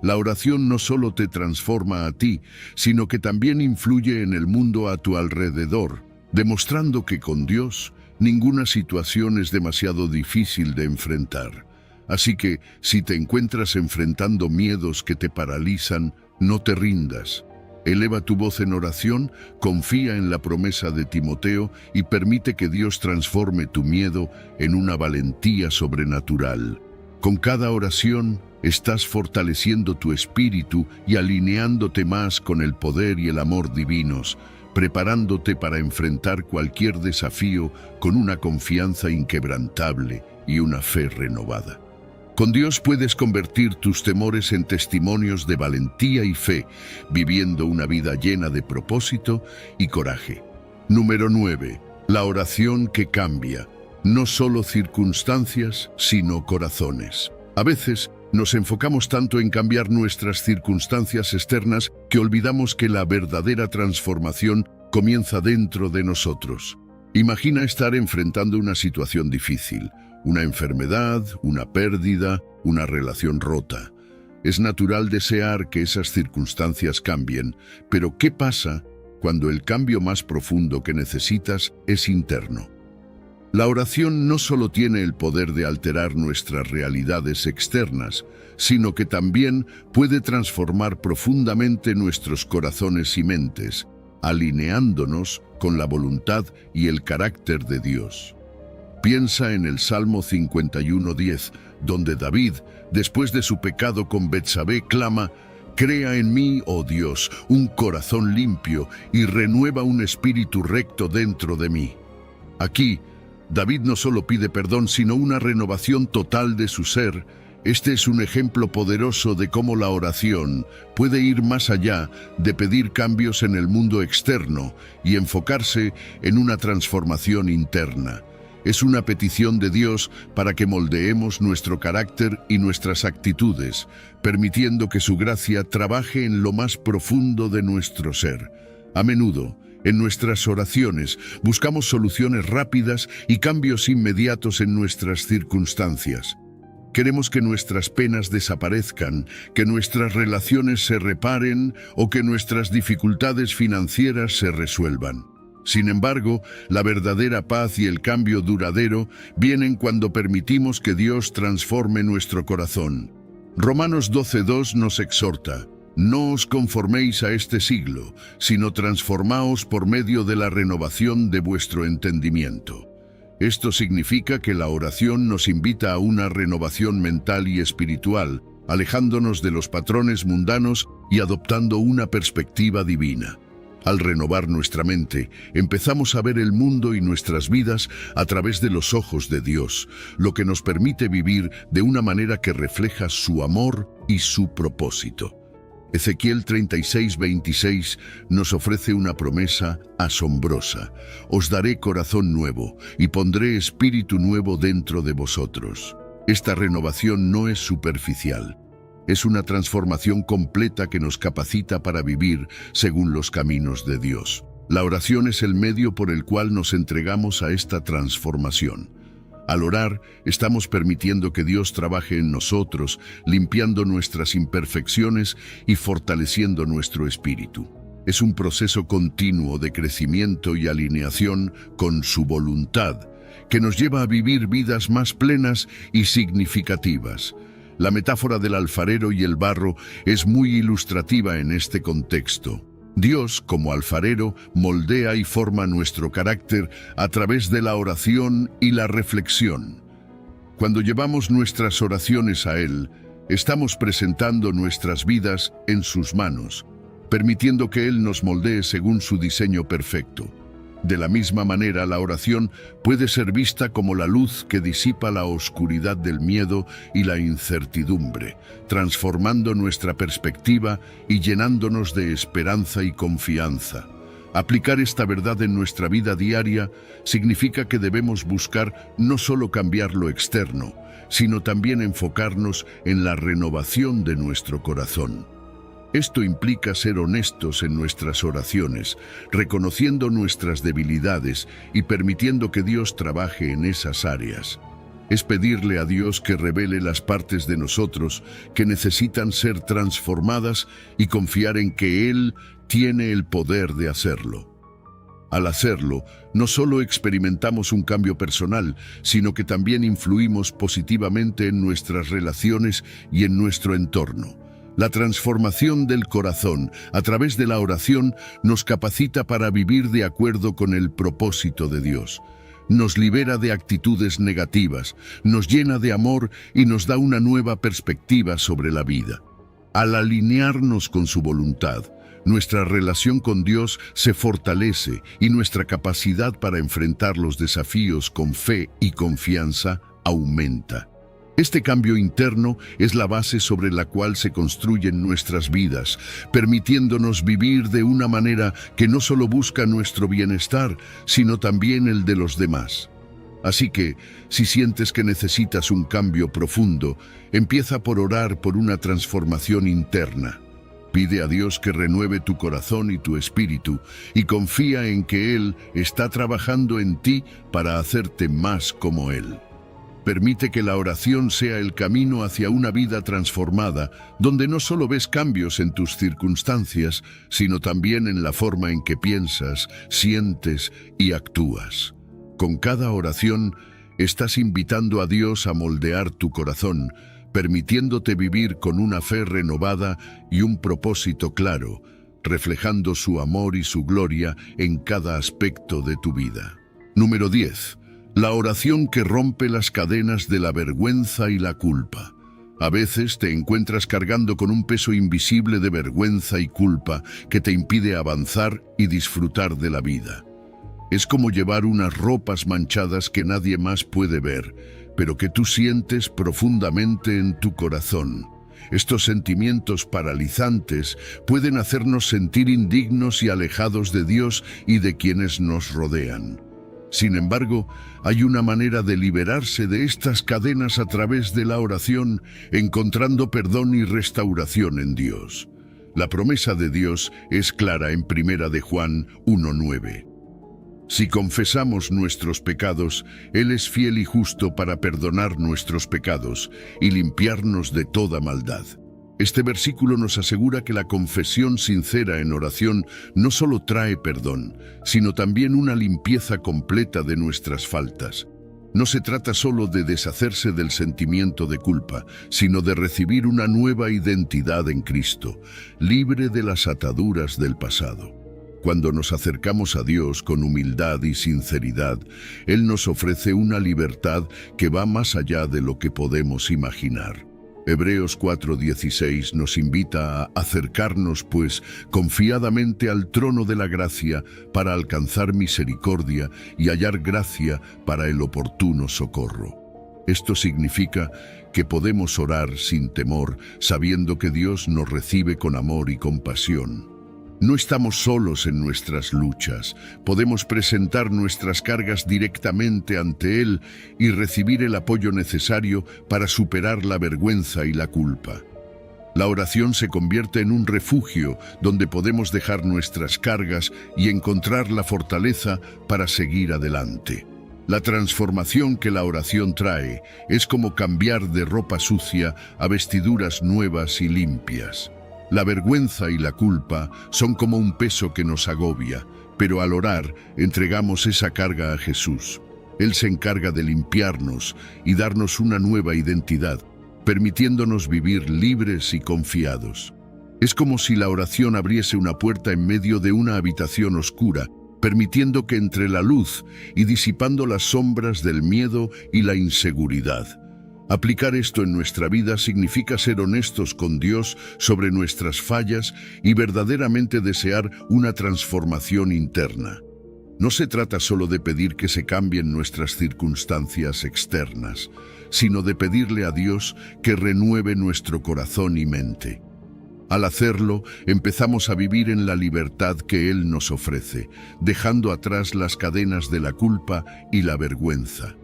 La oración no solo te transforma a ti, sino que también influye en el mundo a tu alrededor, demostrando que con Dios ninguna situación es demasiado difícil de enfrentar. Así que, si te encuentras enfrentando miedos que te paralizan, no te rindas. Eleva tu voz en oración, confía en la promesa de Timoteo y permite que Dios transforme tu miedo en una valentía sobrenatural. Con cada oración, estás fortaleciendo tu espíritu y alineándote más con el poder y el amor divinos, preparándote para enfrentar cualquier desafío con una confianza inquebrantable y una fe renovada. Con Dios puedes convertir tus temores en testimonios de valentía y fe, viviendo una vida llena de propósito y coraje. Número 9. La oración que cambia. No solo circunstancias, sino corazones. A veces nos enfocamos tanto en cambiar nuestras circunstancias externas que olvidamos que la verdadera transformación comienza dentro de nosotros. Imagina estar enfrentando una situación difícil. Una enfermedad, una pérdida, una relación rota. Es natural desear que esas circunstancias cambien, pero ¿qué pasa cuando el cambio más profundo que necesitas es interno? La oración no solo tiene el poder de alterar nuestras realidades externas, sino que también puede transformar profundamente nuestros corazones y mentes, alineándonos con la voluntad y el carácter de Dios. Piensa en el Salmo 51:10, donde David, después de su pecado con Betsabé, clama: «Crea en mí, oh Dios, un corazón limpio y renueva un espíritu recto dentro de mí». Aquí, David no solo pide perdón, sino una renovación total de su ser. Este es un ejemplo poderoso de cómo la oración puede ir más allá de pedir cambios en el mundo externo y enfocarse en una transformación interna. Es una petición de Dios para que moldeemos nuestro carácter y nuestras actitudes, permitiendo que su gracia trabaje en lo más profundo de nuestro ser. A menudo, en nuestras oraciones, buscamos soluciones rápidas y cambios inmediatos en nuestras circunstancias. Queremos que nuestras penas desaparezcan, que nuestras relaciones se reparen o que nuestras dificultades financieras se resuelvan. Sin embargo, la verdadera paz y el cambio duradero vienen cuando permitimos que Dios transforme nuestro corazón. Romanos 12:2 nos exhorta: «No os conforméis a este siglo, sino transformaos por medio de la renovación de vuestro entendimiento». Esto significa que la oración nos invita a una renovación mental y espiritual, alejándonos de los patrones mundanos y adoptando una perspectiva divina. Al renovar nuestra mente, empezamos a ver el mundo y nuestras vidas a través de los ojos de Dios, lo que nos permite vivir de una manera que refleja su amor y su propósito. Ezequiel 36:26 nos ofrece una promesa asombrosa: «Os daré corazón nuevo y pondré espíritu nuevo dentro de vosotros». Esta renovación no es superficial. Es una transformación completa que nos capacita para vivir según los caminos de Dios. La oración es el medio por el cual nos entregamos a esta transformación. Al orar, estamos permitiendo que Dios trabaje en nosotros, limpiando nuestras imperfecciones y fortaleciendo nuestro espíritu. Es un proceso continuo de crecimiento y alineación con su voluntad, que nos lleva a vivir vidas más plenas y significativas. La metáfora del alfarero y el barro es muy ilustrativa en este contexto. Dios, como alfarero, moldea y forma nuestro carácter a través de la oración y la reflexión. Cuando llevamos nuestras oraciones a Él, estamos presentando nuestras vidas en sus manos, permitiendo que Él nos moldee según su diseño perfecto. De la misma manera, la oración puede ser vista como la luz que disipa la oscuridad del miedo y la incertidumbre, transformando nuestra perspectiva y llenándonos de esperanza y confianza. Aplicar esta verdad en nuestra vida diaria significa que debemos buscar no solo cambiar lo externo, sino también enfocarnos en la renovación de nuestro corazón. Esto implica ser honestos en nuestras oraciones, reconociendo nuestras debilidades y permitiendo que Dios trabaje en esas áreas. Es pedirle a Dios que revele las partes de nosotros que necesitan ser transformadas y confiar en que Él tiene el poder de hacerlo. Al hacerlo, no solo experimentamos un cambio personal, sino que también influimos positivamente en nuestras relaciones y en nuestro entorno. La transformación del corazón a través de la oración nos capacita para vivir de acuerdo con el propósito de Dios. Nos libera de actitudes negativas, nos llena de amor y nos da una nueva perspectiva sobre la vida. Al alinearnos con su voluntad, nuestra relación con Dios se fortalece y nuestra capacidad para enfrentar los desafíos con fe y confianza aumenta. Este cambio interno es la base sobre la cual se construyen nuestras vidas, permitiéndonos vivir de una manera que no solo busca nuestro bienestar, sino también el de los demás. Así que, si sientes que necesitas un cambio profundo, empieza por orar por una transformación interna. Pide a Dios que renueve tu corazón y tu espíritu y confía en que Él está trabajando en ti para hacerte más como Él. Permite que la oración sea el camino hacia una vida transformada, donde no solo ves cambios en tus circunstancias, sino también en la forma en que piensas, sientes y actúas. Con cada oración, estás invitando a Dios a moldear tu corazón, permitiéndote vivir con una fe renovada y un propósito claro, reflejando su amor y su gloria en cada aspecto de tu vida. Número 10. La oración que rompe las cadenas de la vergüenza y la culpa. A veces te encuentras cargando con un peso invisible de vergüenza y culpa que te impide avanzar y disfrutar de la vida. Es como llevar unas ropas manchadas que nadie más puede ver, pero que tú sientes profundamente en tu corazón. Estos sentimientos paralizantes pueden hacernos sentir indignos y alejados de Dios y de quienes nos rodean. Sin embargo, hay una manera de liberarse de estas cadenas a través de la oración, encontrando perdón y restauración en Dios. La promesa de Dios es clara en 1 de Juan 1:9. Si confesamos nuestros pecados, Él es fiel y justo para perdonar nuestros pecados y limpiarnos de toda maldad. Este versículo nos asegura que la confesión sincera en oración no solo trae perdón, sino también una limpieza completa de nuestras faltas. No se trata solo de deshacerse del sentimiento de culpa, sino de recibir una nueva identidad en Cristo, libre de las ataduras del pasado. Cuando nos acercamos a Dios con humildad y sinceridad, Él nos ofrece una libertad que va más allá de lo que podemos imaginar. Hebreos 4:16 nos invita a acercarnos, pues, confiadamente al trono de la gracia para alcanzar misericordia y hallar gracia para el oportuno socorro. Esto significa que podemos orar sin temor, sabiendo que Dios nos recibe con amor y compasión. No estamos solos en nuestras luchas. Podemos presentar nuestras cargas directamente ante Él y recibir el apoyo necesario para superar la vergüenza y la culpa. La oración se convierte en un refugio donde podemos dejar nuestras cargas y encontrar la fortaleza para seguir adelante. La transformación que la oración trae es como cambiar de ropa sucia a vestiduras nuevas y limpias. La vergüenza y la culpa son como un peso que nos agobia, pero al orar entregamos esa carga a Jesús. Él se encarga de limpiarnos y darnos una nueva identidad, permitiéndonos vivir libres y confiados. Es como si la oración abriese una puerta en medio de una habitación oscura, permitiendo que entre la luz y disipando las sombras del miedo y la inseguridad. Aplicar esto en nuestra vida significa ser honestos con Dios sobre nuestras fallas y verdaderamente desear una transformación interna. No se trata solo de pedir que se cambien nuestras circunstancias externas, sino de pedirle a Dios que renueve nuestro corazón y mente. Al hacerlo, empezamos a vivir en la libertad que Él nos ofrece, dejando atrás las cadenas de la culpa y la vergüenza.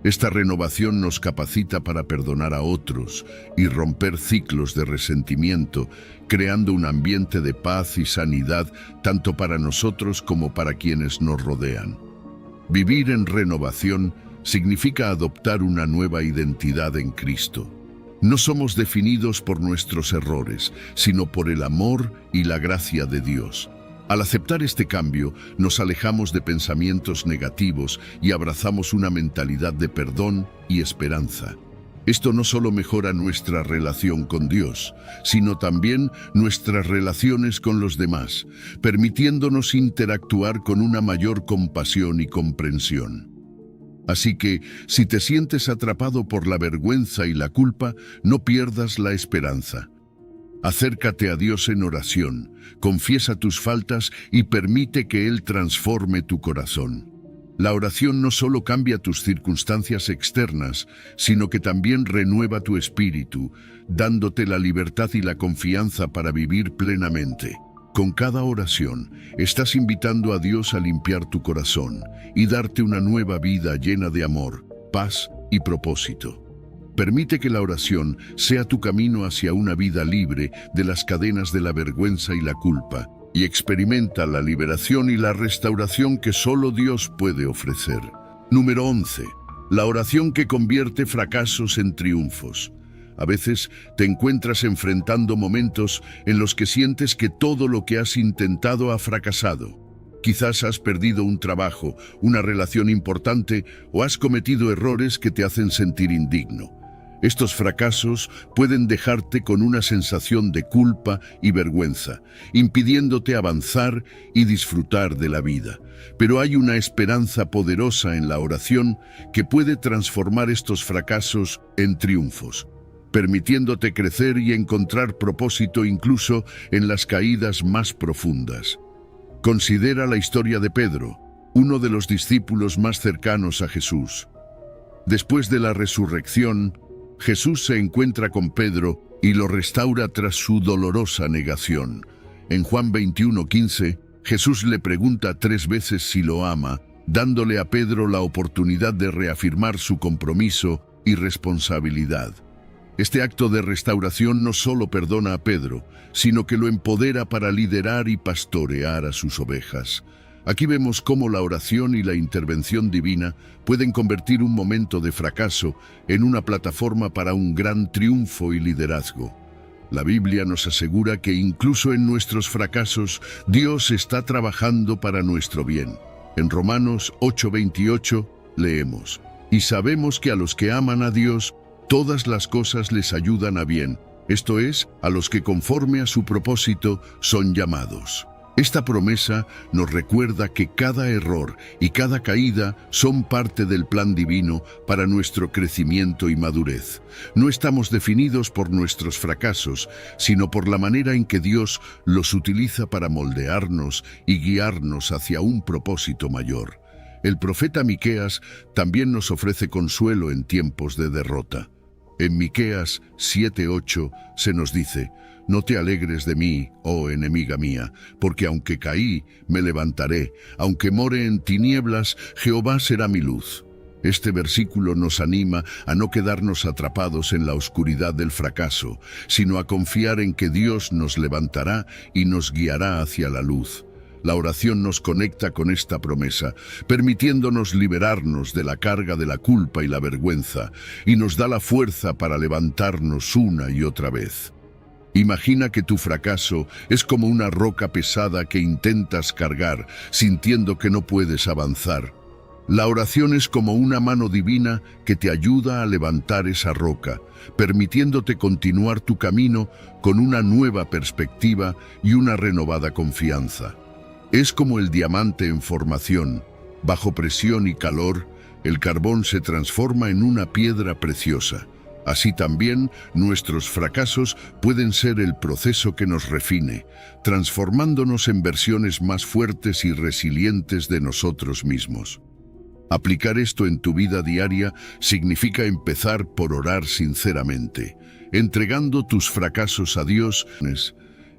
Esta renovación nos capacita para perdonar a otros y romper ciclos de resentimiento, creando un ambiente de paz y sanidad tanto para nosotros como para quienes nos rodean. Vivir en renovación significa adoptar una nueva identidad en Cristo. No somos definidos por nuestros errores, sino por el amor y la gracia de Dios. Al aceptar este cambio, nos alejamos de pensamientos negativos y abrazamos una mentalidad de perdón y esperanza. Esto no solo mejora nuestra relación con Dios, sino también nuestras relaciones con los demás, permitiéndonos interactuar con una mayor compasión y comprensión. Así que, si te sientes atrapado por la vergüenza y la culpa, no pierdas la esperanza. Acércate a Dios en oración, confiesa tus faltas y permite que Él transforme tu corazón. La oración no solo cambia tus circunstancias externas, sino que también renueva tu espíritu, dándote la libertad y la confianza para vivir plenamente. Con cada oración, estás invitando a Dios a limpiar tu corazón y darte una nueva vida llena de amor, paz y propósito. Permite que la oración sea tu camino hacia una vida libre de las cadenas de la vergüenza y la culpa, y experimenta la liberación y la restauración que solo Dios puede ofrecer. Número 11. La oración que convierte fracasos en triunfos. A veces te encuentras enfrentando momentos en los que sientes que todo lo que has intentado ha fracasado. Quizás has perdido un trabajo, una relación importante o has cometido errores que te hacen sentir indigno. Estos fracasos pueden dejarte con una sensación de culpa y vergüenza, impidiéndote avanzar y disfrutar de la vida. Pero hay una esperanza poderosa en la oración que puede transformar estos fracasos en triunfos, permitiéndote crecer y encontrar propósito incluso en las caídas más profundas. Considera la historia de Pedro, uno de los discípulos más cercanos a Jesús. Después de la resurrección, Jesús se encuentra con Pedro y lo restaura tras su dolorosa negación. En Juan 21:15, Jesús le pregunta 3 veces si lo ama, dándole a Pedro la oportunidad de reafirmar su compromiso y responsabilidad. Este acto de restauración no solo perdona a Pedro, sino que lo empodera para liderar y pastorear a sus ovejas. Aquí vemos cómo la oración y la intervención divina pueden convertir un momento de fracaso en una plataforma para un gran triunfo y liderazgo. La Biblia nos asegura que incluso en nuestros fracasos, Dios está trabajando para nuestro bien. En Romanos 8:28 leemos: «Y sabemos que a los que aman a Dios, todas las cosas les ayudan a bien, esto es, a los que conforme a su propósito son llamados». Esta promesa nos recuerda que cada error y cada caída son parte del plan divino para nuestro crecimiento y madurez. No estamos definidos por nuestros fracasos, sino por la manera en que Dios los utiliza para moldearnos y guiarnos hacia un propósito mayor. El profeta Miqueas también nos ofrece consuelo en tiempos de derrota. En Miqueas 7:8 se nos dice: «No te alegres de mí, oh enemiga mía, porque aunque caí, me levantaré, aunque more en tinieblas, Jehová será mi luz». Este versículo nos anima a no quedarnos atrapados en la oscuridad del fracaso, sino a confiar en que Dios nos levantará y nos guiará hacia la luz. La oración nos conecta con esta promesa, permitiéndonos liberarnos de la carga de la culpa y la vergüenza, y nos da la fuerza para levantarnos una y otra vez. Imagina que tu fracaso es como una roca pesada que intentas cargar, sintiendo que no puedes avanzar. La oración es como una mano divina que te ayuda a levantar esa roca, permitiéndote continuar tu camino con una nueva perspectiva y una renovada confianza. Es como el diamante en formación. Bajo presión y calor, el carbón se transforma en una piedra preciosa. Así también, nuestros fracasos pueden ser el proceso que nos refine, transformándonos en versiones más fuertes y resilientes de nosotros mismos. Aplicar esto en tu vida diaria significa empezar por orar sinceramente, entregando tus fracasos a Dios.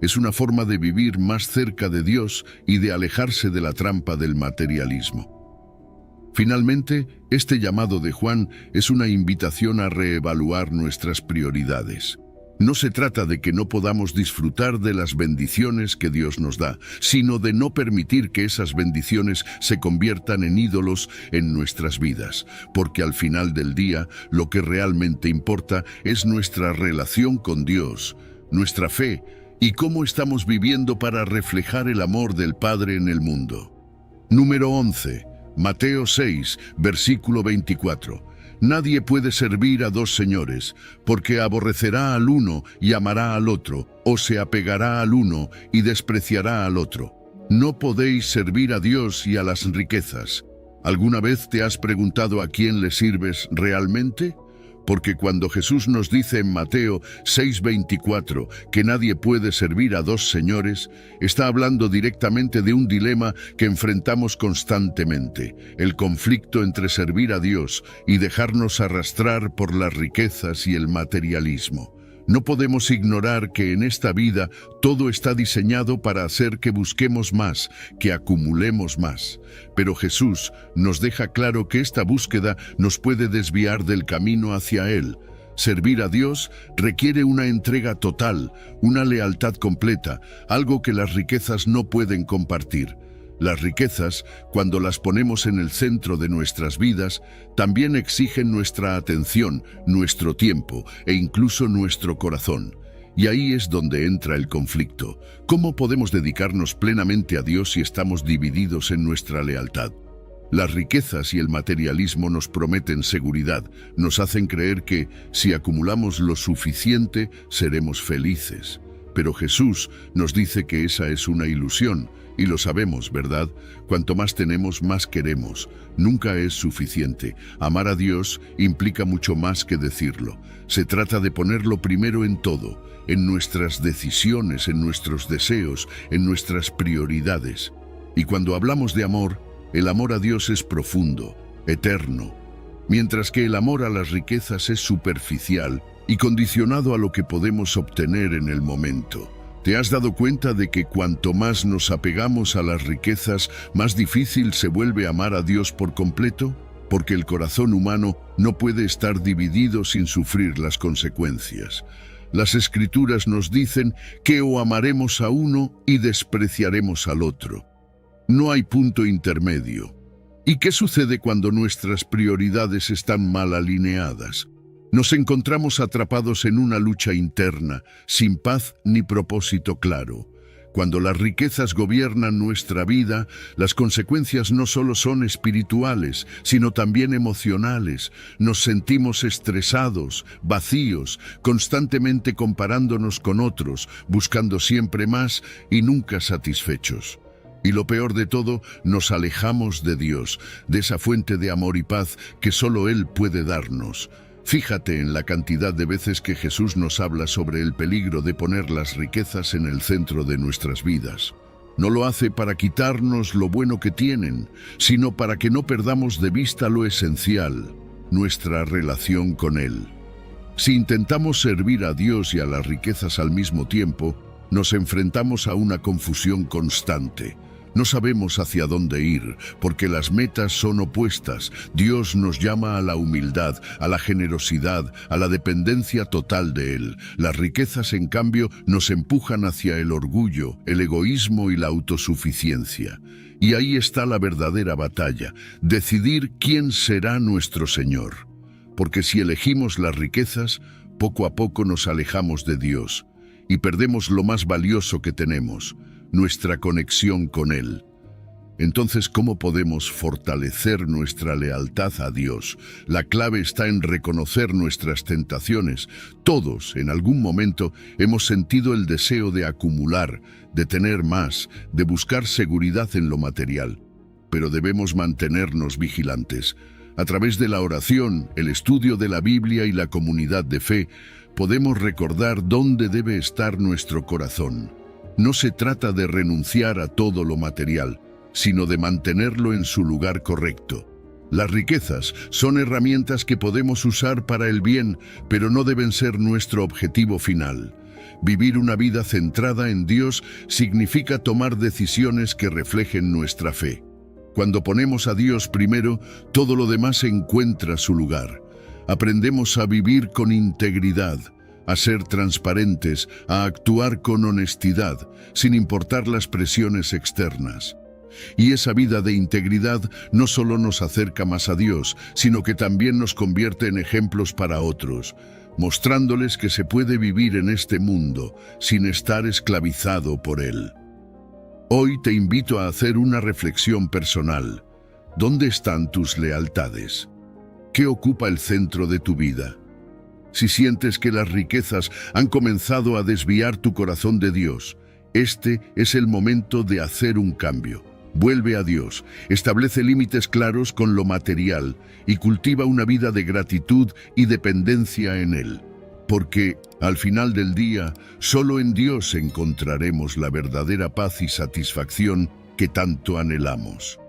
Es una forma de vivir más cerca de Dios y de alejarse de la trampa del materialismo. Finalmente, este llamado de Juan es una invitación a reevaluar nuestras prioridades. No se trata de que no podamos disfrutar de las bendiciones que Dios nos da, sino de no permitir que esas bendiciones se conviertan en ídolos en nuestras vidas, porque al final del día lo que realmente importa es nuestra relación con Dios, nuestra fe y cómo estamos viviendo para reflejar el amor del Padre en el mundo. Número 11. Mateo 6, versículo 24. Nadie puede servir a 2 señores, porque aborrecerá al uno y amará al otro, o se apegará al uno y despreciará al otro. No podéis servir a Dios y a las riquezas. ¿Alguna vez te has preguntado a quién le sirves realmente? Porque cuando Jesús nos dice en Mateo 6:24 que nadie puede servir a 2 señores, está hablando directamente de un dilema que enfrentamos constantemente, el conflicto entre servir a Dios y dejarnos arrastrar por las riquezas y el materialismo. No podemos ignorar que en esta vida todo está diseñado para hacer que busquemos más, que acumulemos más. Pero Jesús nos deja claro que esta búsqueda nos puede desviar del camino hacia Él. Servir a Dios requiere una entrega total, una lealtad completa, algo que las riquezas no pueden compartir. Las riquezas, cuando las ponemos en el centro de nuestras vidas, también exigen nuestra atención, nuestro tiempo e incluso nuestro corazón. Y ahí es donde entra el conflicto. ¿Cómo podemos dedicarnos plenamente a Dios si estamos divididos en nuestra lealtad? Las riquezas y el materialismo nos prometen seguridad, nos hacen creer que, si acumulamos lo suficiente, seremos felices. Pero Jesús nos dice que esa es una ilusión, y lo sabemos, ¿verdad? Cuanto más tenemos, más queremos. Nunca es suficiente. Amar a Dios implica mucho más que decirlo. Se trata de ponerlo primero en todo, en nuestras decisiones, en nuestros deseos, en nuestras prioridades. Y cuando hablamos de amor, el amor a Dios es profundo, eterno, mientras que el amor a las riquezas es superficial y condicionado a lo que podemos obtener en el momento. ¿Te has dado cuenta de que cuanto más nos apegamos a las riquezas, más difícil se vuelve amar a Dios por completo? Porque el corazón humano no puede estar dividido sin sufrir las consecuencias. Las Escrituras nos dicen que o amaremos a uno y despreciaremos al otro. No hay punto intermedio. ¿Y qué sucede cuando nuestras prioridades están mal alineadas? Nos encontramos atrapados en una lucha interna, sin paz ni propósito claro. Cuando las riquezas gobiernan nuestra vida, las consecuencias no solo son espirituales, sino también emocionales. Nos sentimos estresados, vacíos, constantemente comparándonos con otros, buscando siempre más y nunca satisfechos. Y lo peor de todo, nos alejamos de Dios, de esa fuente de amor y paz que solo Él puede darnos. Fíjate en la cantidad de veces que Jesús nos habla sobre el peligro de poner las riquezas en el centro de nuestras vidas. No lo hace para quitarnos lo bueno que tienen, sino para que no perdamos de vista lo esencial, nuestra relación con Él. Si intentamos servir a Dios y a las riquezas al mismo tiempo, nos enfrentamos a una confusión constante. No sabemos hacia dónde ir, porque las metas son opuestas. Dios nos llama a la humildad, a la generosidad, a la dependencia total de Él. Las riquezas, en cambio, nos empujan hacia el orgullo, el egoísmo y la autosuficiencia. Y ahí está la verdadera batalla, decidir quién será nuestro Señor. Porque si elegimos las riquezas, poco a poco nos alejamos de Dios y perdemos lo más valioso que tenemos, nuestra conexión con Él. Entonces, ¿cómo podemos fortalecer nuestra lealtad a Dios? La clave está en reconocer nuestras tentaciones. Todos, en algún momento, hemos sentido el deseo de acumular, de tener más, de buscar seguridad en lo material. Pero debemos mantenernos vigilantes. A través de la oración, el estudio de la Biblia y la comunidad de fe, podemos recordar dónde debe estar nuestro corazón. No se trata de renunciar a todo lo material, sino de mantenerlo en su lugar correcto. Las riquezas son herramientas que podemos usar para el bien, pero no deben ser nuestro objetivo final. Vivir una vida centrada en Dios significa tomar decisiones que reflejen nuestra fe. Cuando ponemos a Dios primero, todo lo demás encuentra su lugar. Aprendemos a vivir con integridad, a ser transparentes, a actuar con honestidad, sin importar las presiones externas. Y esa vida de integridad no solo nos acerca más a Dios, sino que también nos convierte en ejemplos para otros, mostrándoles que se puede vivir en este mundo sin estar esclavizado por él. Hoy te invito a hacer una reflexión personal. ¿Dónde están tus lealtades? ¿Qué ocupa el centro de tu vida? Si sientes que las riquezas han comenzado a desviar tu corazón de Dios, este es el momento de hacer un cambio. Vuelve a Dios, establece límites claros con lo material y cultiva una vida de gratitud y dependencia en Él. Porque, al final del día, solo en Dios encontraremos la verdadera paz y satisfacción que tanto anhelamos.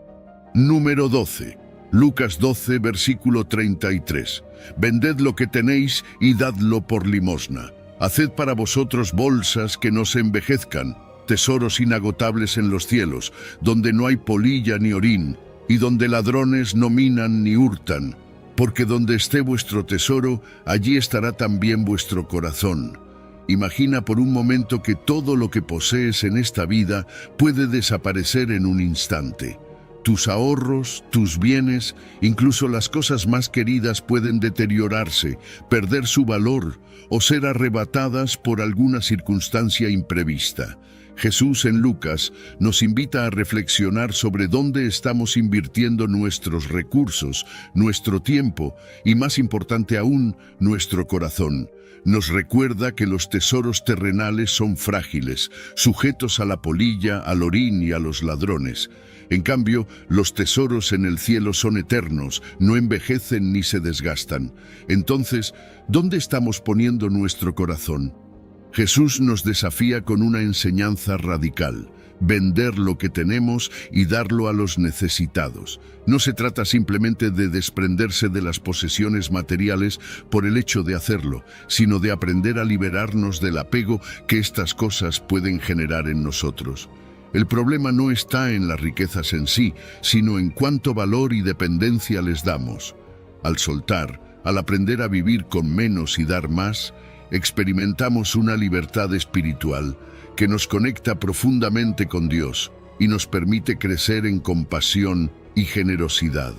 Número 12. Lucas 12, versículo 33. Vended lo que tenéis y dadlo por limosna. Haced para vosotros bolsas que no se envejezcan, tesoros inagotables en los cielos, donde no hay polilla ni orín, y donde ladrones no minan ni hurtan. Porque donde esté vuestro tesoro, allí estará también vuestro corazón. Imagina por un momento que todo lo que posees en esta vida puede desaparecer en un instante. Tus ahorros, tus bienes, incluso las cosas más queridas pueden deteriorarse, perder su valor o ser arrebatadas por alguna circunstancia imprevista. Jesús en Lucas nos invita a reflexionar sobre dónde estamos invirtiendo nuestros recursos, nuestro tiempo y, más importante aún, nuestro corazón. Nos recuerda que los tesoros terrenales son frágiles, sujetos a la polilla, al orín y a los ladrones. En cambio, los tesoros en el cielo son eternos, no envejecen ni se desgastan. Entonces, ¿dónde estamos poniendo nuestro corazón? Jesús nos desafía con una enseñanza radical: vender lo que tenemos y darlo a los necesitados. No se trata simplemente de desprenderse de las posesiones materiales por el hecho de hacerlo, sino de aprender a liberarnos del apego que estas cosas pueden generar en nosotros. El problema no está en las riquezas en sí, sino en cuánto valor y dependencia les damos. Al soltar, al aprender a vivir con menos y dar más, experimentamos una libertad espiritual que nos conecta profundamente con Dios y nos permite crecer en compasión y generosidad.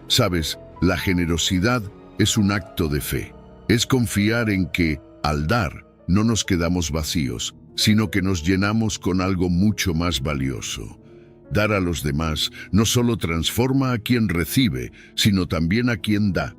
Sabes, la generosidad es un acto de fe. Es confiar en que, al dar, no nos quedamos vacíos, sino que nos llenamos con algo mucho más valioso. Dar a los demás no solo transforma a quien recibe, sino también a quien da.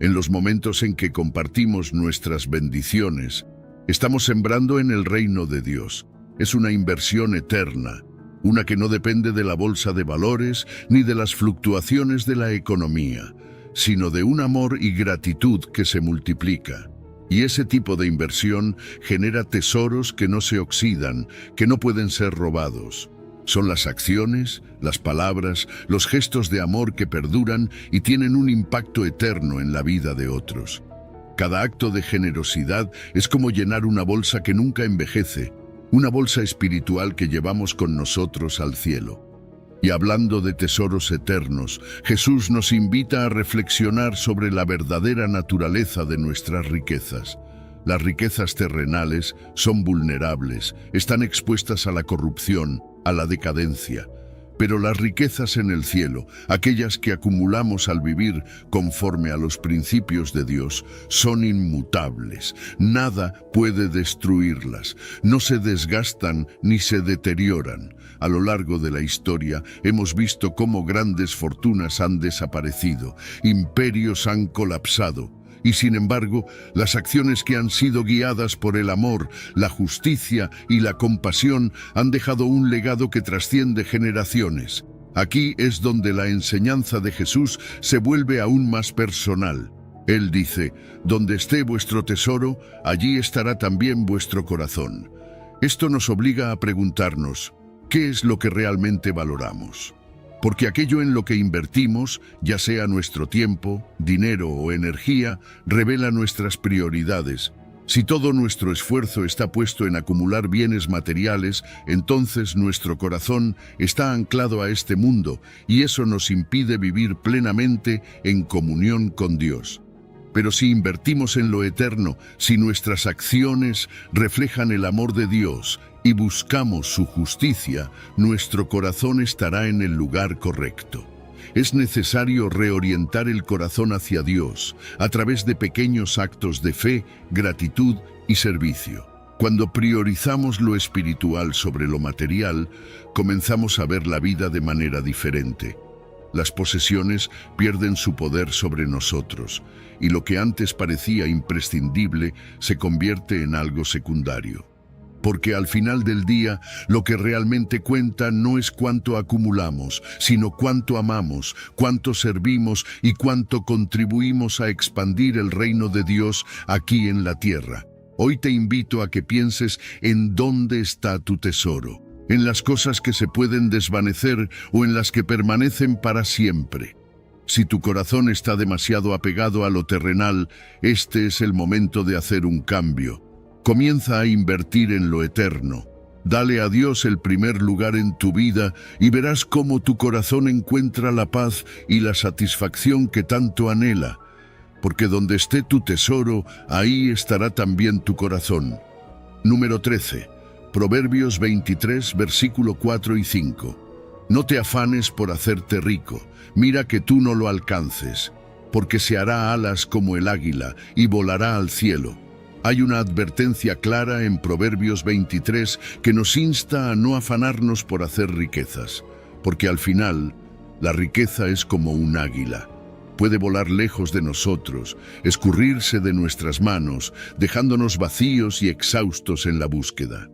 En los momentos en que compartimos nuestras bendiciones, estamos sembrando en el reino de Dios. Es una inversión eterna, una que no depende de la bolsa de valores ni de las fluctuaciones de la economía, sino de un amor y gratitud que se multiplica. Y ese tipo de inversión genera tesoros que no se oxidan, que no pueden ser robados. Son las acciones, las palabras, los gestos de amor que perduran y tienen un impacto eterno en la vida de otros. Cada acto de generosidad es como llenar una bolsa que nunca envejece, una bolsa espiritual que llevamos con nosotros al cielo. Y hablando de tesoros eternos, Jesús nos invita a reflexionar sobre la verdadera naturaleza de nuestras riquezas. Las riquezas terrenales son vulnerables, están expuestas a la corrupción, a la decadencia. Pero las riquezas en el cielo, aquellas que acumulamos al vivir conforme a los principios de Dios, son inmutables. Nada puede destruirlas, no se desgastan ni se deterioran. A lo largo de la historia hemos visto cómo grandes fortunas han desaparecido, imperios han colapsado. Y sin embargo, las acciones que han sido guiadas por el amor, la justicia y la compasión han dejado un legado que trasciende generaciones. Aquí es donde la enseñanza de Jesús se vuelve aún más personal. Él dice: donde esté vuestro tesoro, allí estará también vuestro corazón. Esto nos obliga a preguntarnos: ¿qué es lo que realmente valoramos? Porque aquello en lo que invertimos, ya sea nuestro tiempo, dinero o energía, revela nuestras prioridades. Si todo nuestro esfuerzo está puesto en acumular bienes materiales, entonces nuestro corazón está anclado a este mundo y eso nos impide vivir plenamente en comunión con Dios. Pero si invertimos en lo eterno, si nuestras acciones reflejan el amor de Dios y buscamos su justicia, nuestro corazón estará en el lugar correcto. Es necesario reorientar el corazón hacia Dios a través de pequeños actos de fe, gratitud y servicio. Cuando priorizamos lo espiritual sobre lo material, comenzamos a ver la vida de manera diferente. Las posesiones pierden su poder sobre nosotros, y lo que antes parecía imprescindible se convierte en algo secundario. Porque al final del día, lo que realmente cuenta no es cuánto acumulamos, sino cuánto amamos, cuánto servimos y cuánto contribuimos a expandir el reino de Dios aquí en la tierra. Hoy te invito a que pienses en dónde está tu tesoro, en las cosas que se pueden desvanecer o en las que permanecen para siempre. Si tu corazón está demasiado apegado a lo terrenal, este es el momento de hacer un cambio. Comienza a invertir en lo eterno. Dale a Dios el primer lugar en tu vida y verás cómo tu corazón encuentra la paz y la satisfacción que tanto anhela. Porque donde esté tu tesoro, ahí estará también tu corazón. Número 13. Proverbios 23, versículo 4 y 5. No te afanes por hacerte rico, mira que tú no lo alcances, porque se hará alas como el águila y volará al cielo. Hay una advertencia clara en Proverbios 23 que nos insta a no afanarnos por hacer riquezas, porque al final la riqueza es como un águila. Puede volar lejos de nosotros, escurrirse de nuestras manos, dejándonos vacíos y exhaustos en la búsqueda.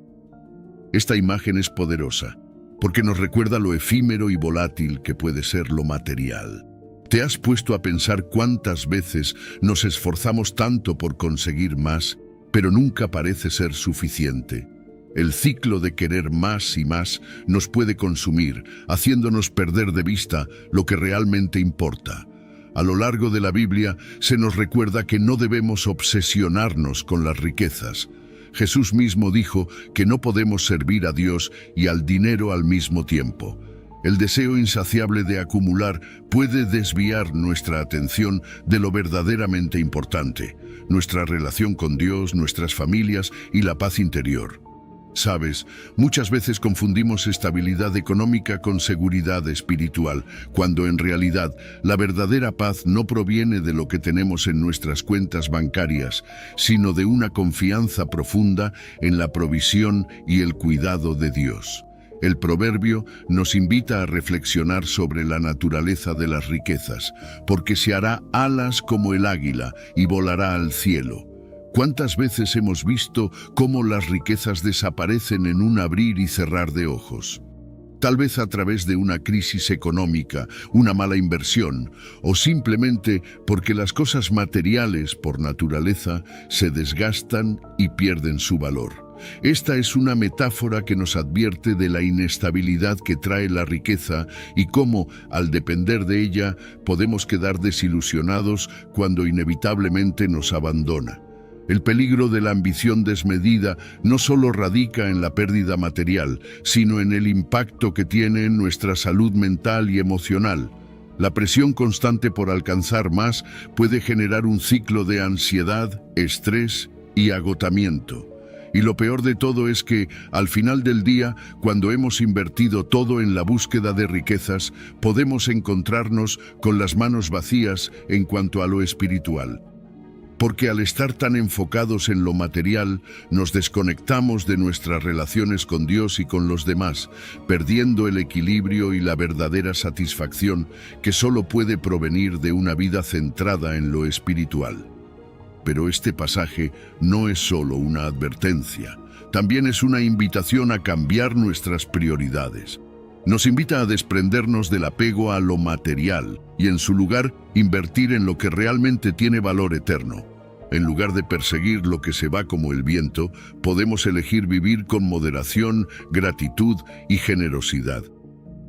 Esta imagen es poderosa, porque nos recuerda lo efímero y volátil que puede ser lo material. ¿Te has puesto a pensar cuántas veces nos esforzamos tanto por conseguir más, pero nunca parece ser suficiente? El ciclo de querer más y más nos puede consumir, haciéndonos perder de vista lo que realmente importa. A lo largo de la Biblia se nos recuerda que no debemos obsesionarnos con las riquezas. Jesús mismo dijo que no podemos servir a Dios y al dinero al mismo tiempo. El deseo insaciable de acumular puede desviar nuestra atención de lo verdaderamente importante, nuestra relación con Dios, nuestras familias y la paz interior. Sabes, muchas veces confundimos estabilidad económica con seguridad espiritual, cuando en realidad la verdadera paz no proviene de lo que tenemos en nuestras cuentas bancarias, sino de una confianza profunda en la provisión y el cuidado de Dios. El proverbio nos invita a reflexionar sobre la naturaleza de las riquezas, porque se hará alas como el águila y volará al cielo. ¿Cuántas veces hemos visto cómo las riquezas desaparecen en un abrir y cerrar de ojos? Tal vez a través de una crisis económica, una mala inversión, o simplemente porque las cosas materiales, por naturaleza, se desgastan y pierden su valor. Esta es una metáfora que nos advierte de la inestabilidad que trae la riqueza y cómo, al depender de ella, podemos quedar desilusionados cuando inevitablemente nos abandona. El peligro de la ambición desmedida no solo radica en la pérdida material, sino en el impacto que tiene en nuestra salud mental y emocional. La presión constante por alcanzar más puede generar un ciclo de ansiedad, estrés y agotamiento. Y lo peor de todo es que, al final del día, cuando hemos invertido todo en la búsqueda de riquezas, podemos encontrarnos con las manos vacías en cuanto a lo espiritual. Porque al estar tan enfocados en lo material, nos desconectamos de nuestras relaciones con Dios y con los demás, perdiendo el equilibrio y la verdadera satisfacción que solo puede provenir de una vida centrada en lo espiritual. Pero este pasaje no es solo una advertencia, también es una invitación a cambiar nuestras prioridades. Nos invita a desprendernos del apego a lo material y en su lugar invertir en lo que realmente tiene valor eterno. En lugar de perseguir lo que se va como el viento, podemos elegir vivir con moderación, gratitud y generosidad.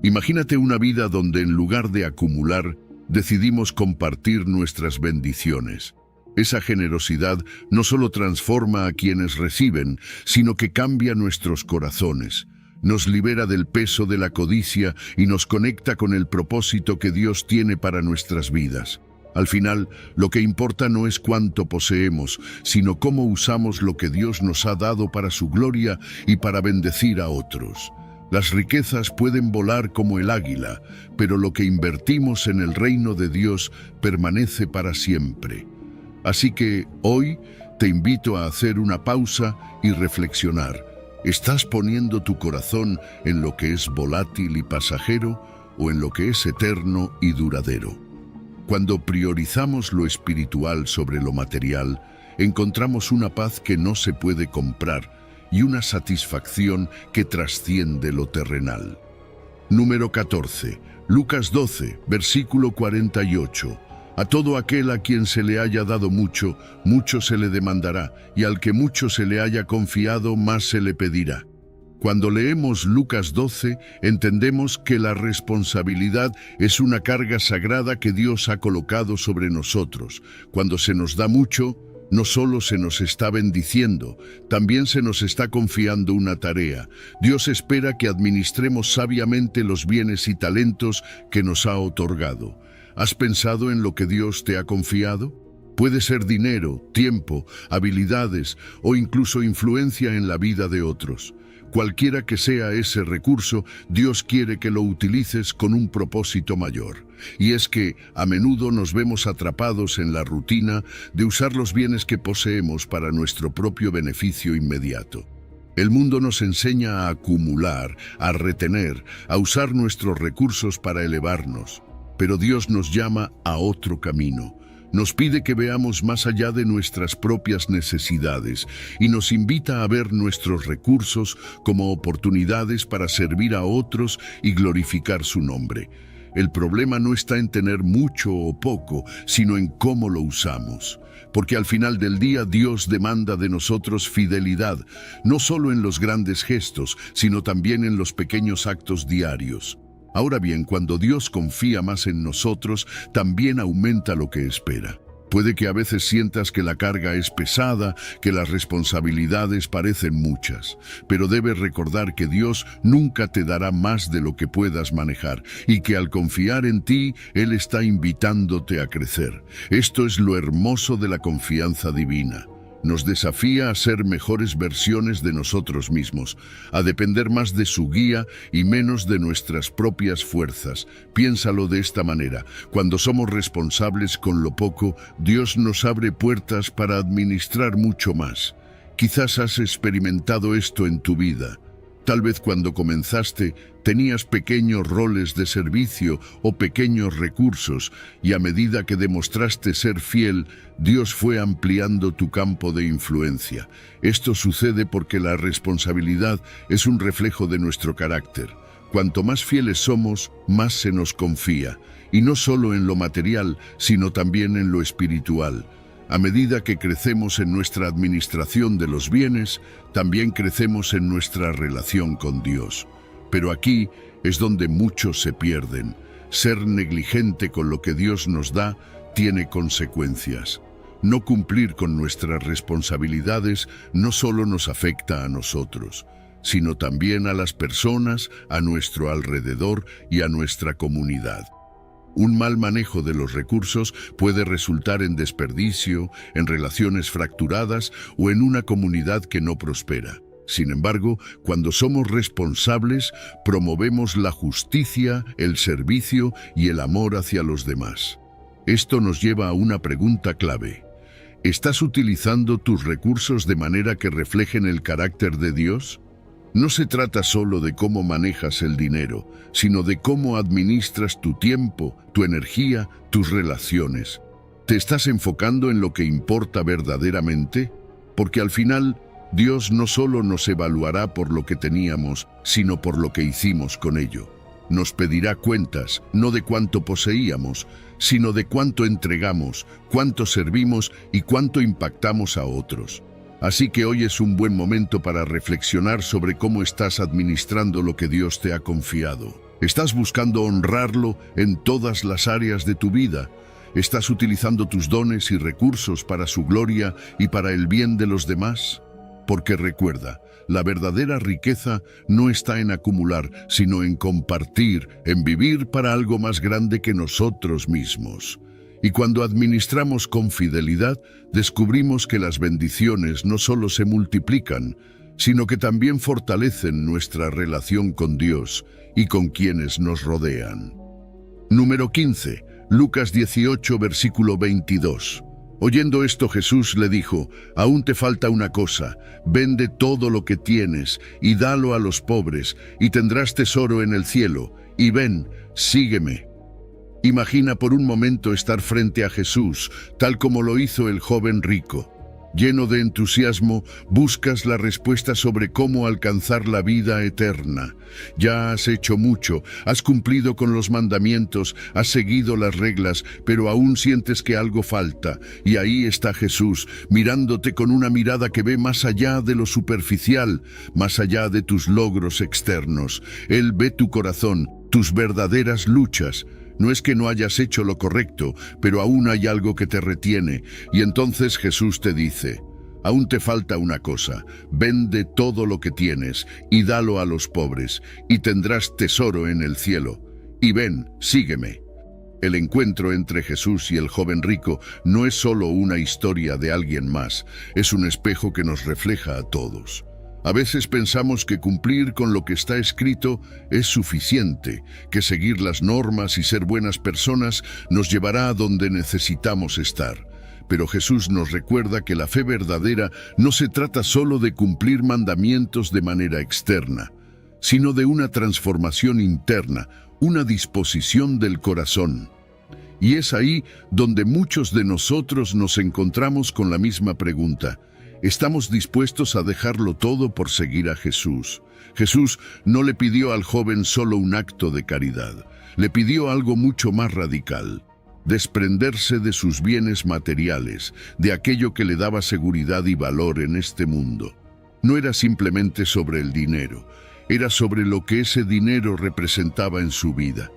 Imagínate una vida donde en lugar de acumular, decidimos compartir nuestras bendiciones. Esa generosidad no solo transforma a quienes reciben, sino que cambia nuestros corazones. Nos libera del peso de la codicia y nos conecta con el propósito que Dios tiene para nuestras vidas. Al final, lo que importa no es cuánto poseemos, sino cómo usamos lo que Dios nos ha dado para su gloria y para bendecir a otros. Las riquezas pueden volar como el águila, pero lo que invertimos en el reino de Dios permanece para siempre. Así que hoy te invito a hacer una pausa y reflexionar. ¿Estás poniendo tu corazón en lo que es volátil y pasajero o en lo que es eterno y duradero? Cuando priorizamos lo espiritual sobre lo material, encontramos una paz que no se puede comprar y una satisfacción que trasciende lo terrenal. Número 14. Lucas 12, versículo 48. A todo aquel a quien se le haya dado mucho, mucho se le demandará, y al que mucho se le haya confiado, más se le pedirá. Cuando leemos Lucas 12, entendemos que la responsabilidad es una carga sagrada que Dios ha colocado sobre nosotros. Cuando se nos da mucho, no solo se nos está bendiciendo, también se nos está confiando una tarea. Dios espera que administremos sabiamente los bienes y talentos que nos ha otorgado. ¿Has pensado en lo que Dios te ha confiado? Puede ser dinero, tiempo, habilidades o incluso influencia en la vida de otros. Cualquiera que sea ese recurso, Dios quiere que lo utilices con un propósito mayor. Y es que a menudo nos vemos atrapados en la rutina de usar los bienes que poseemos para nuestro propio beneficio inmediato. El mundo nos enseña a acumular, a retener, a usar nuestros recursos para elevarnos. Pero Dios nos llama a otro camino. Nos pide que veamos más allá de nuestras propias necesidades y nos invita a ver nuestros recursos como oportunidades para servir a otros y glorificar su nombre. El problema no está en tener mucho o poco, sino en cómo lo usamos. Porque al final del día Dios demanda de nosotros fidelidad, no solo en los grandes gestos, sino también en los pequeños actos diarios. Ahora bien, cuando Dios confía más en nosotros, también aumenta lo que espera. Puede que a veces sientas que la carga es pesada, que las responsabilidades parecen muchas, pero debes recordar que Dios nunca te dará más de lo que puedas manejar y que al confiar en ti, Él está invitándote a crecer. Esto es lo hermoso de la confianza divina. Nos desafía a ser mejores versiones de nosotros mismos, a depender más de su guía y menos de nuestras propias fuerzas. Piénsalo de esta manera: cuando somos responsables con lo poco, Dios nos abre puertas para administrar mucho más. Quizás has experimentado esto en tu vida. Tal vez cuando comenzaste tenías pequeños roles de servicio o pequeños recursos, y a medida que demostraste ser fiel, Dios fue ampliando tu campo de influencia. Esto sucede porque la responsabilidad es un reflejo de nuestro carácter. Cuanto más fieles somos, más se nos confía, y no solo en lo material, sino también en lo espiritual. A medida que crecemos en nuestra administración de los bienes, también crecemos en nuestra relación con Dios. Pero aquí es donde muchos se pierden. Ser negligente con lo que Dios nos da tiene consecuencias. No cumplir con nuestras responsabilidades no solo nos afecta a nosotros, sino también a las personas a nuestro alrededor y a nuestra comunidad. Un mal manejo de los recursos puede resultar en desperdicio, en relaciones fracturadas o en una comunidad que no prospera. Sin embargo, cuando somos responsables, promovemos la justicia, el servicio y el amor hacia los demás. Esto nos lleva a una pregunta clave. ¿Estás utilizando tus recursos de manera que reflejen el carácter de Dios? No se trata solo de cómo manejas el dinero, sino de cómo administras tu tiempo, tu energía, tus relaciones. ¿Te estás enfocando en lo que importa verdaderamente? Porque al final, Dios no solo nos evaluará por lo que teníamos, sino por lo que hicimos con ello. Nos pedirá cuentas, no de cuánto poseíamos, sino de cuánto entregamos, cuánto servimos y cuánto impactamos a otros. Así que hoy es un buen momento para reflexionar sobre cómo estás administrando lo que Dios te ha confiado. ¿Estás buscando honrarlo en todas las áreas de tu vida? ¿Estás utilizando tus dones y recursos para su gloria y para el bien de los demás? Porque recuerda, la verdadera riqueza no está en acumular, sino en compartir, en vivir para algo más grande que nosotros mismos. Y cuando administramos con fidelidad, descubrimos que las bendiciones no solo se multiplican, sino que también fortalecen nuestra relación con Dios y con quienes nos rodean. Número 15. Lucas 18, versículo 22. Oyendo esto, Jesús le dijo: «Aún te falta una cosa, vende todo lo que tienes y dalo a los pobres, y tendrás tesoro en el cielo, y ven, sígueme». Imagina por un momento estar frente a Jesús, tal como lo hizo el joven rico. Lleno de entusiasmo, buscas la respuesta sobre cómo alcanzar la vida eterna. Ya has hecho mucho, has cumplido con los mandamientos, has seguido las reglas, pero aún sientes que algo falta. Y ahí está Jesús, mirándote con una mirada que ve más allá de lo superficial, más allá de tus logros externos. Él ve tu corazón, tus verdaderas luchas. No es que no hayas hecho lo correcto, pero aún hay algo que te retiene. Y entonces Jesús te dice: «Aún te falta una cosa, vende todo lo que tienes y dalo a los pobres, y tendrás tesoro en el cielo. Y ven, sígueme». El encuentro entre Jesús y el joven rico no es solo una historia de alguien más, es un espejo que nos refleja a todos. A veces pensamos que cumplir con lo que está escrito es suficiente, que seguir las normas y ser buenas personas nos llevará a donde necesitamos estar. Pero Jesús nos recuerda que la fe verdadera no se trata solo de cumplir mandamientos de manera externa, sino de una transformación interna, una disposición del corazón. Y es ahí donde muchos de nosotros nos encontramos con la misma pregunta. ¿Estamos dispuestos a dejarlo todo por seguir a Jesús? Jesús no le pidió al joven solo un acto de caridad, le pidió algo mucho más radical: desprenderse de sus bienes materiales, de aquello que le daba seguridad y valor en este mundo. No era simplemente sobre el dinero, era sobre lo que ese dinero representaba en su vida.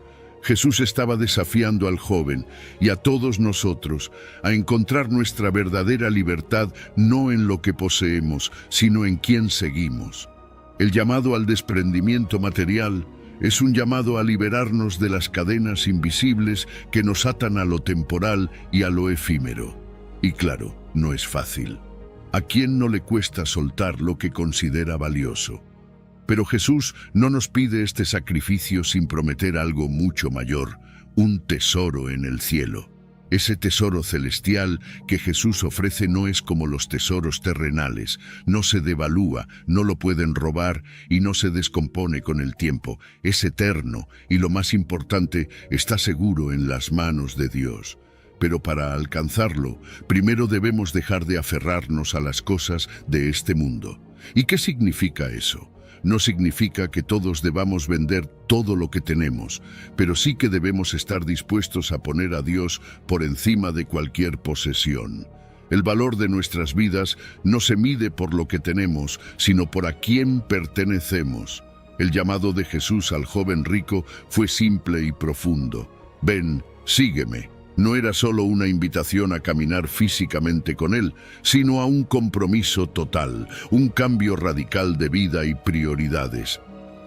Jesús estaba desafiando al joven y a todos nosotros a encontrar nuestra verdadera libertad no en lo que poseemos, sino en quién seguimos. El llamado al desprendimiento material es un llamado a liberarnos de las cadenas invisibles que nos atan a lo temporal y a lo efímero. Y claro, no es fácil. ¿A quién no le cuesta soltar lo que considera valioso? Pero Jesús no nos pide este sacrificio sin prometer algo mucho mayor, un tesoro en el cielo. Ese tesoro celestial que Jesús ofrece no es como los tesoros terrenales, no se devalúa, no lo pueden robar y no se descompone con el tiempo. Es eterno y, lo más importante, está seguro en las manos de Dios. Pero para alcanzarlo, primero debemos dejar de aferrarnos a las cosas de este mundo. ¿Y qué significa eso? No significa que todos debamos vender todo lo que tenemos, pero sí que debemos estar dispuestos a poner a Dios por encima de cualquier posesión. El valor de nuestras vidas no se mide por lo que tenemos, sino por a quién pertenecemos. El llamado de Jesús al joven rico fue simple y profundo. Ven, sígueme. No era solo una invitación a caminar físicamente con Él, sino a un compromiso total, un cambio radical de vida y prioridades.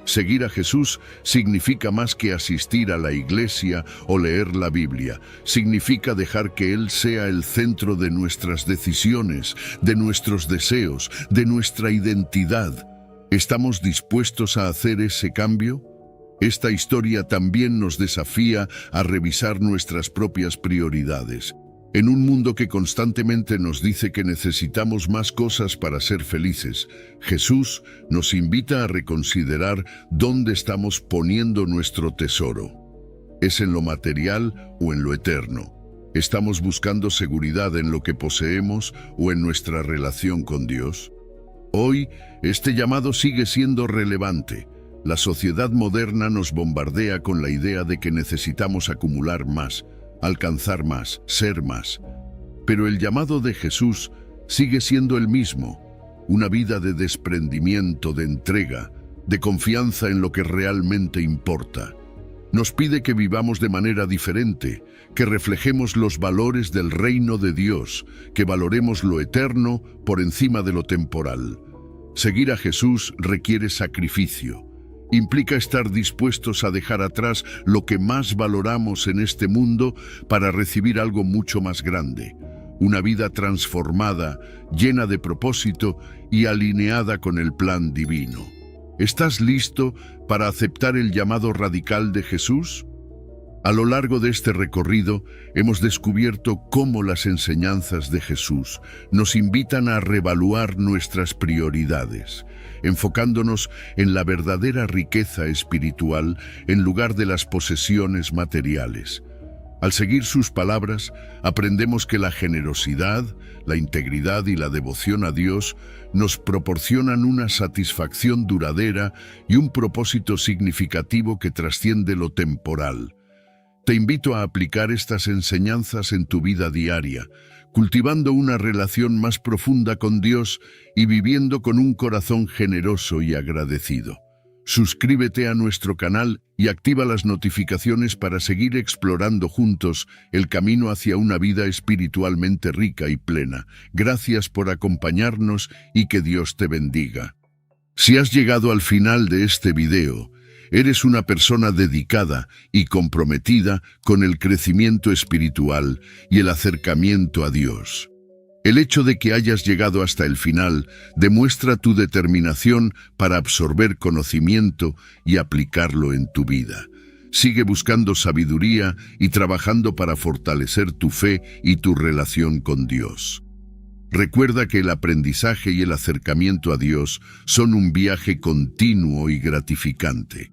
Seguir a Jesús significa más que asistir a la iglesia o leer la Biblia. Significa dejar que Él sea el centro de nuestras decisiones, de nuestros deseos, de nuestra identidad. ¿Estamos dispuestos a hacer ese cambio? Esta historia también nos desafía a revisar nuestras propias prioridades. En un mundo que constantemente nos dice que necesitamos más cosas para ser felices, Jesús nos invita a reconsiderar dónde estamos poniendo nuestro tesoro. ¿Es en lo material o en lo eterno? ¿Estamos buscando seguridad en lo que poseemos o en nuestra relación con Dios? Hoy, este llamado sigue siendo relevante. La sociedad moderna nos bombardea con la idea de que necesitamos acumular más, alcanzar más, ser más. Pero el llamado de Jesús sigue siendo el mismo: una vida de desprendimiento, de entrega, de confianza en lo que realmente importa. Nos pide que vivamos de manera diferente, que reflejemos los valores del reino de Dios, que valoremos lo eterno por encima de lo temporal. Seguir a Jesús requiere sacrificio. Implica estar dispuestos a dejar atrás lo que más valoramos en este mundo para recibir algo mucho más grande. Una vida transformada, llena de propósito y alineada con el plan divino. ¿Estás listo para aceptar el llamado radical de Jesús? A lo largo de este recorrido hemos descubierto cómo las enseñanzas de Jesús nos invitan a reevaluar nuestras prioridades, enfocándonos en la verdadera riqueza espiritual en lugar de las posesiones materiales. Al seguir sus palabras, aprendemos que la generosidad, la integridad y la devoción a Dios nos proporcionan una satisfacción duradera y un propósito significativo que trasciende lo temporal. Te invito a aplicar estas enseñanzas en tu vida diaria, cultivando una relación más profunda con Dios y viviendo con un corazón generoso y agradecido. Suscríbete a nuestro canal y activa las notificaciones para seguir explorando juntos el camino hacia una vida espiritualmente rica y plena. Gracias por acompañarnos y que Dios te bendiga. Si has llegado al final de este video, Eres una persona dedicada y comprometida con el crecimiento espiritual y el acercamiento a Dios. El hecho de que hayas llegado hasta el final demuestra tu determinación para absorber conocimiento y aplicarlo en tu vida. Sigue buscando sabiduría y trabajando para fortalecer tu fe y tu relación con Dios. Recuerda que el aprendizaje y el acercamiento a Dios son un viaje continuo y gratificante.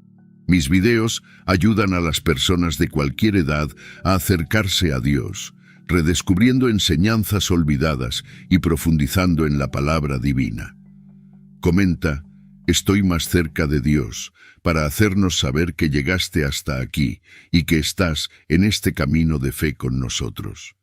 Mis videos ayudan a las personas de cualquier edad a acercarse a Dios, redescubriendo enseñanzas olvidadas y profundizando en la palabra divina. Comenta, estoy más cerca de Dios, para hacernos saber que llegaste hasta aquí y que estás en este camino de fe con nosotros.